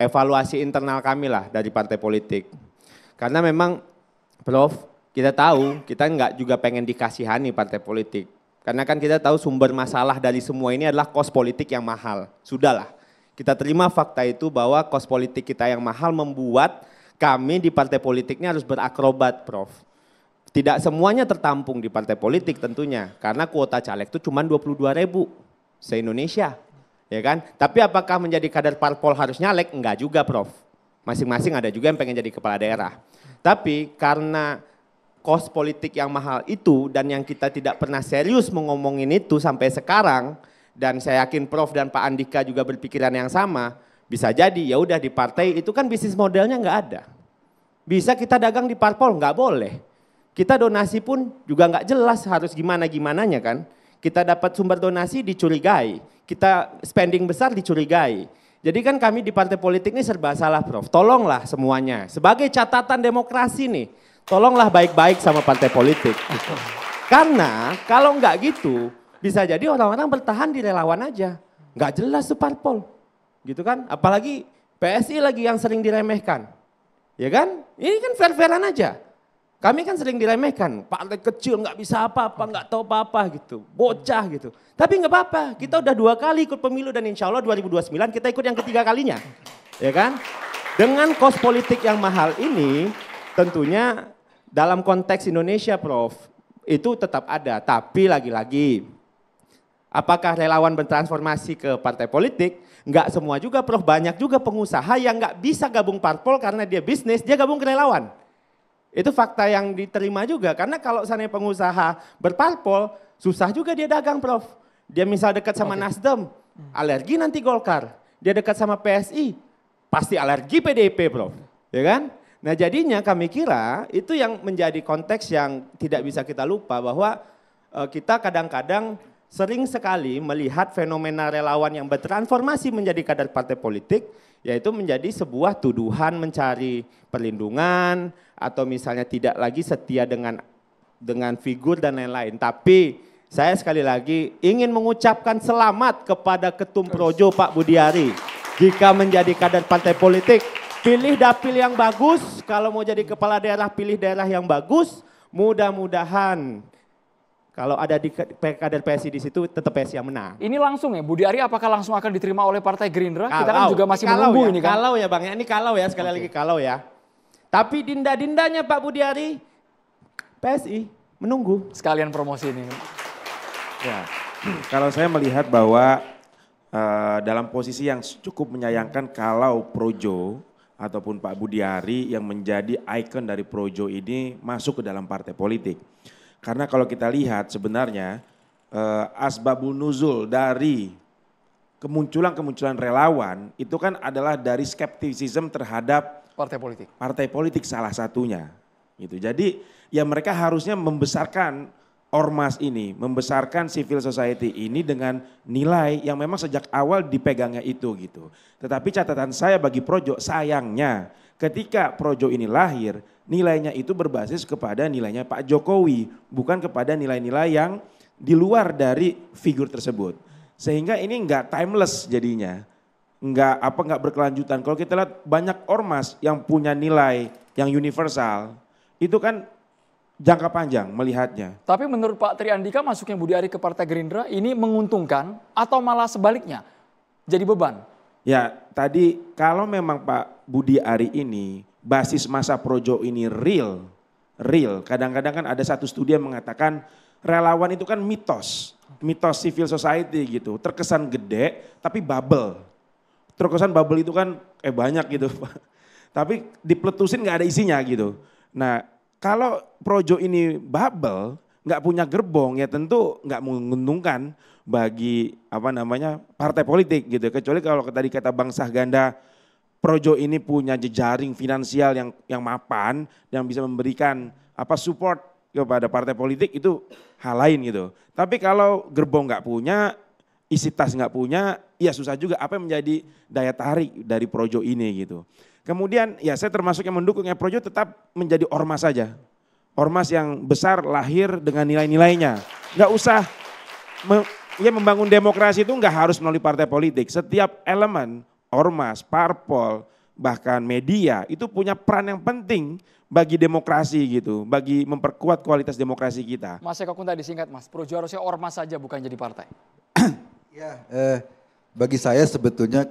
evaluasi internal kami lah dari partai politik. Karena memang Prof kita tahu kita nggak juga pengen dikasihani partai politik. Karena kan kita tahu sumber masalah dari semua ini adalah kos politik yang mahal. Sudahlah, kita terima fakta itu bahwa kos politik kita yang mahal membuat kami di partai politik ini harus berakrobat, Prof. Tidak semuanya tertampung di partai politik tentunya. Karena kuota caleg itu cuma 22.000 se-Indonesia. Ya kan? Tapi apakah menjadi kader parpol harus nyalek? Enggak juga, Prof. Masing-masing ada juga yang pengen jadi kepala daerah. Tapi karena kos politik yang mahal itu dan yang kita tidak pernah serius mengomongin itu sampai sekarang, dan saya yakin Prof dan Pak Andika juga berpikiran yang sama, bisa jadi ya udah di partai itu kan bisnis modelnya nggak ada. Bisa kita dagang di parpol nggak boleh. Kita donasi pun juga nggak jelas harus gimana-gimananya kan. Kita dapat sumber donasi dicurigai, kita spending besar dicurigai. Jadi kan kami di partai politik ini serba salah Prof. Tolonglah semuanya sebagai catatan demokrasi nih. Tolonglah baik-baik sama partai politik. Karena kalau nggak gitu, bisa jadi orang-orang bertahan di relawan aja. Nggak jelas tuh parpol. Gitu kan, apalagi PSI lagi yang sering diremehkan. Ya kan, ini kan fair-fairan aja. Kami kan sering diremehkan, partai kecil nggak bisa apa-apa, nggak tahu apa-apa gitu. Bocah gitu. Tapi nggak apa-apa, kita udah 2 kali ikut pemilu dan insya Allah 2029 kita ikut yang ketiga kalinya. Ya kan, dengan kos politik yang mahal ini, tentunya dalam konteks Indonesia Prof, itu tetap ada. Tapi lagi-lagi, apakah relawan bertransformasi ke partai politik? Enggak semua juga Prof, banyak juga pengusaha yang enggak bisa gabung parpol karena dia bisnis, dia gabung ke relawan. Itu fakta yang diterima juga, karena kalau seandainya pengusaha berparpol, susah juga dia dagang Prof. Dia misal dekat sama Nasdem, alergi nanti Golkar. Dia dekat sama PSI, pasti alergi PDIP Prof. Ya kan? Nah jadinya kami kira itu yang menjadi konteks yang tidak bisa kita lupa bahwa kita kadang-kadang sering sekali melihat fenomena relawan yang bertransformasi menjadi kader partai politik, yaitu menjadi sebuah tuduhan mencari perlindungan atau misalnya tidak lagi setia dengan figur dan lain-lain. Tapi saya sekali lagi ingin mengucapkan selamat kepada Ketum Projo Pak Budi Ari jika menjadi kader partai politik. Pilih dapil yang bagus, kalau mau jadi kepala daerah pilih daerah yang bagus, mudah-mudahan kalau ada di kader PSI di situ tetap PSI yang menang. Ini langsung ya, Budi Ari apakah langsung akan diterima oleh Partai Gerindra? Kita kan juga masih menunggu ya, ini kan. Kalau ya Bang, ini kalau ya sekali lagi kalau ya. Tapi dinda-dindanya Pak Budi Ari, PSI menunggu. Sekalian promosi ini. Ya, kalau saya melihat bahwa dalam posisi yang cukup menyayangkan kalau Projo ataupun Pak Budi Ari yang menjadi ikon dari Projo ini masuk ke dalam partai politik. Karena kalau kita lihat sebenarnya asbabun nuzul dari kemunculan relawan itu kan adalah dari skeptisisme terhadap partai politik. Partai politik salah satunya. Gitu. Jadi ya mereka harusnya membesarkan ormas ini, membesarkan civil society ini dengan nilai yang memang sejak awal dipegangnya itu gitu. Tetapi catatan saya bagi Projo, sayangnya ketika Projo ini lahir, nilainya itu berbasis kepada nilainya Pak Jokowi, bukan kepada nilai-nilai yang di luar dari figur tersebut. Sehingga ini enggak timeless jadinya. nggak berkelanjutan. Kalau kita lihat banyak ormas yang punya nilai yang universal, itu kan jangka panjang melihatnya. Tapi menurut Pak Tri Andika masuknya Budi Ari ke Partai Gerindra ini menguntungkan atau malah sebaliknya jadi beban? Ya tadi kalau memang Pak Budi Ari ini basis masa projo ini real. Kadang-kadang kan ada satu studi yang mengatakan relawan itu kan mitos civil society gitu. Terkesan gede tapi bubble. Terkesan bubble itu kan banyak gitu. Tapi dipletusin nggak ada isinya gitu. Nah kalau projo ini bubble, nggak punya gerbong ya tentu nggak menguntungkan bagi partai politik gitu. Kecuali kalau tadi kata Bang Sahganda, projo ini punya jejaring finansial yang mapan, yang bisa memberikan support kepada partai politik, itu hal lain gitu. Tapi kalau gerbong nggak punya, isi tas nggak punya, ya susah juga apa yang menjadi daya tarik dari projo ini gitu. Kemudian ya saya termasuk yang mendukung ya projo tetap menjadi ormas saja. Ormas yang besar lahir dengan nilai-nilainya. Nggak usah membangun demokrasi itu nggak harus melalui partai politik. Setiap elemen ormas, parpol, bahkan media itu punya peran yang penting bagi demokrasi gitu, bagi memperkuat kualitas demokrasi kita. Mas Eko Kunta disingkat Mas, projo harusnya ormas saja bukan jadi partai. Ya, bagi saya sebetulnya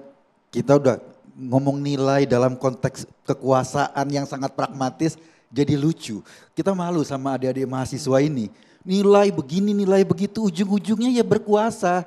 kita udah ngomong nilai dalam konteks kekuasaan yang sangat pragmatis jadi lucu. Kita malu sama adik-adik mahasiswa ini. Nilai begini, nilai begitu, ujung-ujungnya ya berkuasa.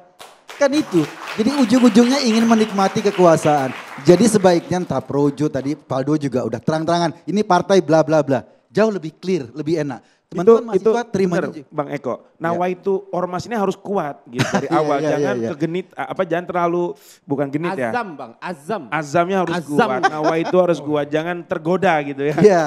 Kan itu, jadi ujung-ujungnya ingin menikmati kekuasaan. Jadi sebaiknya entah projo tadi, Paldo juga udah terang-terangan. Ini partai bla bla bla, jauh lebih clear, lebih enak. Teman-teman mahasiswa terima aja. Bang Eko, nawaitu ormas ini harus kuat gitu dari awal. Jangan kegenit, jangan terlalu, bukan genit ya. Azam Bang, azam. Azamnya harus kuat, nawaitu harus kuat, jangan tergoda gitu ya. Iya,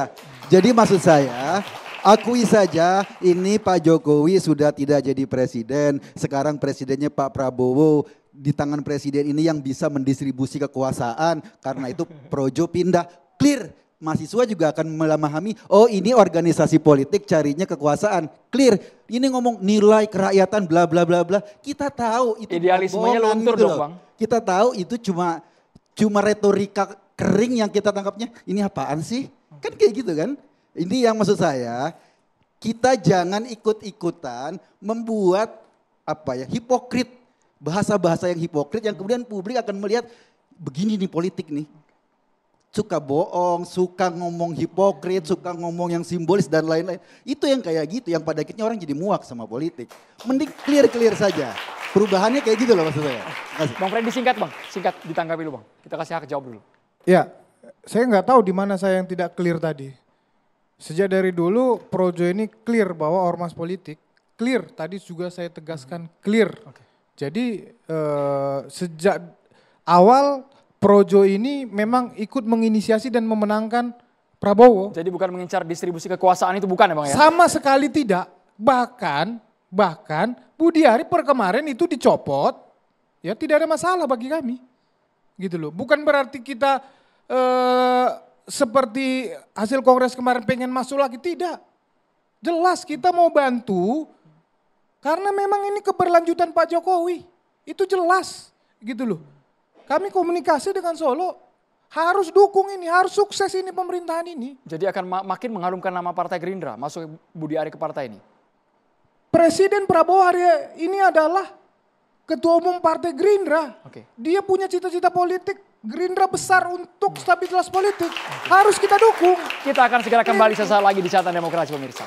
jadi maksud saya, akui saja ini Pak Jokowi sudah tidak jadi presiden, sekarang presidennya Pak Prabowo, di tangan presiden ini yang bisa mendistribusi kekuasaan, karena itu projo pindah, clear. Mahasiswa juga akan memahami, oh ini organisasi politik carinya kekuasaan, clear. Ini ngomong nilai kerakyatan bla bla bla bla, kita tahu itu idealismenya luntur dong Bang. Kita tahu itu cuma retorika kering yang kita tangkapnya, ini apaan sih? Kan kayak gitu kan? Ini yang maksud saya, kita jangan ikut-ikutan membuat hipokrit, bahasa-bahasa yang hipokrit yang kemudian publik akan melihat begini nih politik nih. Suka bohong, suka ngomong hipokrit, suka ngomong yang simbolis dan lain-lain. Itu yang kayak gitu, yang pada akhirnya orang jadi muak sama politik. Mending clear-clear saja. Perubahannya kayak gitu loh maksud saya. Bang Freddy singkat Bang, singkat ditanggapi dulu Bang. Kita kasih hak jawab dulu. Ya, saya nggak tahu di mana saya yang tidak clear tadi. Sejak dari dulu projo ini clear bahwa ormas politik, clear. Tadi juga saya tegaskan clear. Jadi sejak awal projo ini memang ikut menginisiasi dan memenangkan Prabowo. Jadi bukan mengincar distribusi kekuasaan itu bukan ya Bang ya? Sama sekali tidak. Bahkan Budi Ari per kemarin itu dicopot, ya tidak ada masalah bagi kami. Gitu loh. Bukan berarti kita seperti hasil kongres kemarin pengen masuk lagi, tidak. Jelas kita mau bantu karena memang ini keberlanjutan Pak Jokowi. Itu jelas gitu loh. Kami komunikasi dengan Solo, harus dukung ini, harus sukses ini pemerintahan ini. Jadi akan makin mengharumkan nama Partai Gerindra, masuk Budi Ari ke partai ini? Presiden Prabowo hari ini adalah Ketua Umum Partai Gerindra. Dia punya cita-cita politik, Gerindra besar untuk stabilitas politik. Harus kita dukung. Kita akan segera kembali sesaat lagi di Catatan Demokrasi pemirsa.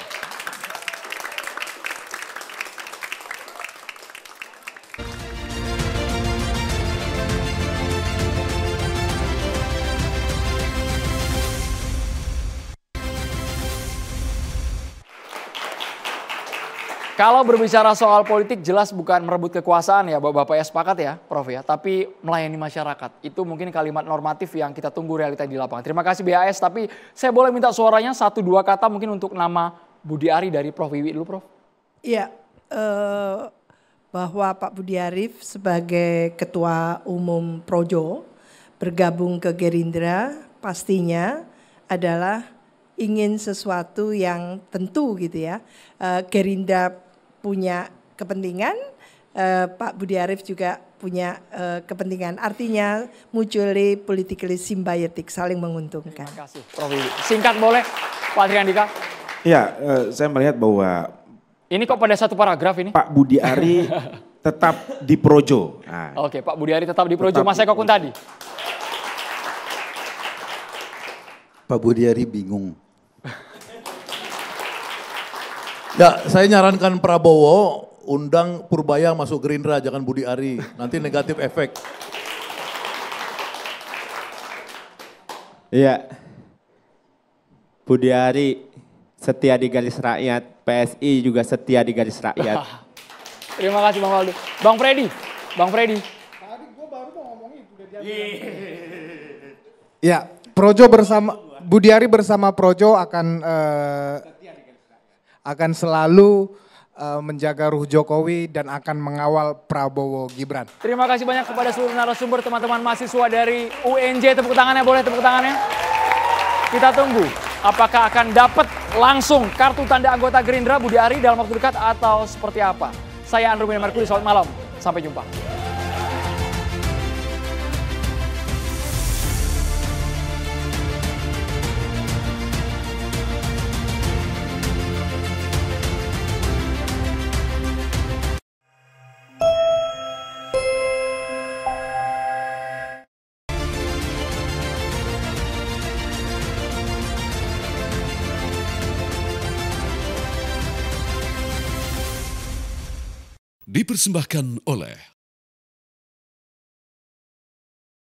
Kalau berbicara soal politik jelas bukan merebut kekuasaan ya Bapak ya, sepakat ya Prof ya, tapi melayani masyarakat. Itu mungkin kalimat normatif yang kita tunggu realita di lapangan. Terima kasih BAS, tapi saya boleh minta suaranya 1-2 kata mungkin untuk nama Budi Ari dari Prof Wiwi dulu Prof. Iya, bahwa Pak Budi Ari sebagai Ketua Umum Projo bergabung ke Gerindra pastinya adalah ingin sesuatu yang tentu gitu ya. Gerindra punya kepentingan, Pak Budi Arief juga punya kepentingan. Artinya mutually politically symbiotic, saling menguntungkan. Terima kasih Prof. Wiwi. Singkat boleh Pak Triandika? Ya, saya melihat bahwa Ini kok pada satu paragraf ini? Pak Budi Ari tetap di Projo. Nah, Oke, Pak Budi Ari tetap di Projo. Mas Eko Kuntadi. Pak Budi Ari bingung. Ya, saya nyarankan Prabowo undang Purbaya masuk Gerindra, jangan Budi Ari. Nanti negatif efek. Iya. Budi Ari setia di garis rakyat, PSI juga setia di garis rakyat. Terima kasih Bang Waldo. Bang Freddy. Tadi gue baru mau ngomong itu. Ya, Projo bersama, Budi Ari bersama Projo akan selalu menjaga ruh Jokowi dan akan mengawal Prabowo Gibran. Terima kasih banyak kepada seluruh narasumber, teman-teman mahasiswa dari UNJ. Tepuk tangannya, boleh tepuk tangannya. Kita tunggu apakah akan dapat langsung kartu tanda anggota Gerindra Budi Ari dalam waktu dekat atau seperti apa. Saya Andrew Merkuri, selamat malam. Sampai jumpa. Dipersembahkan oleh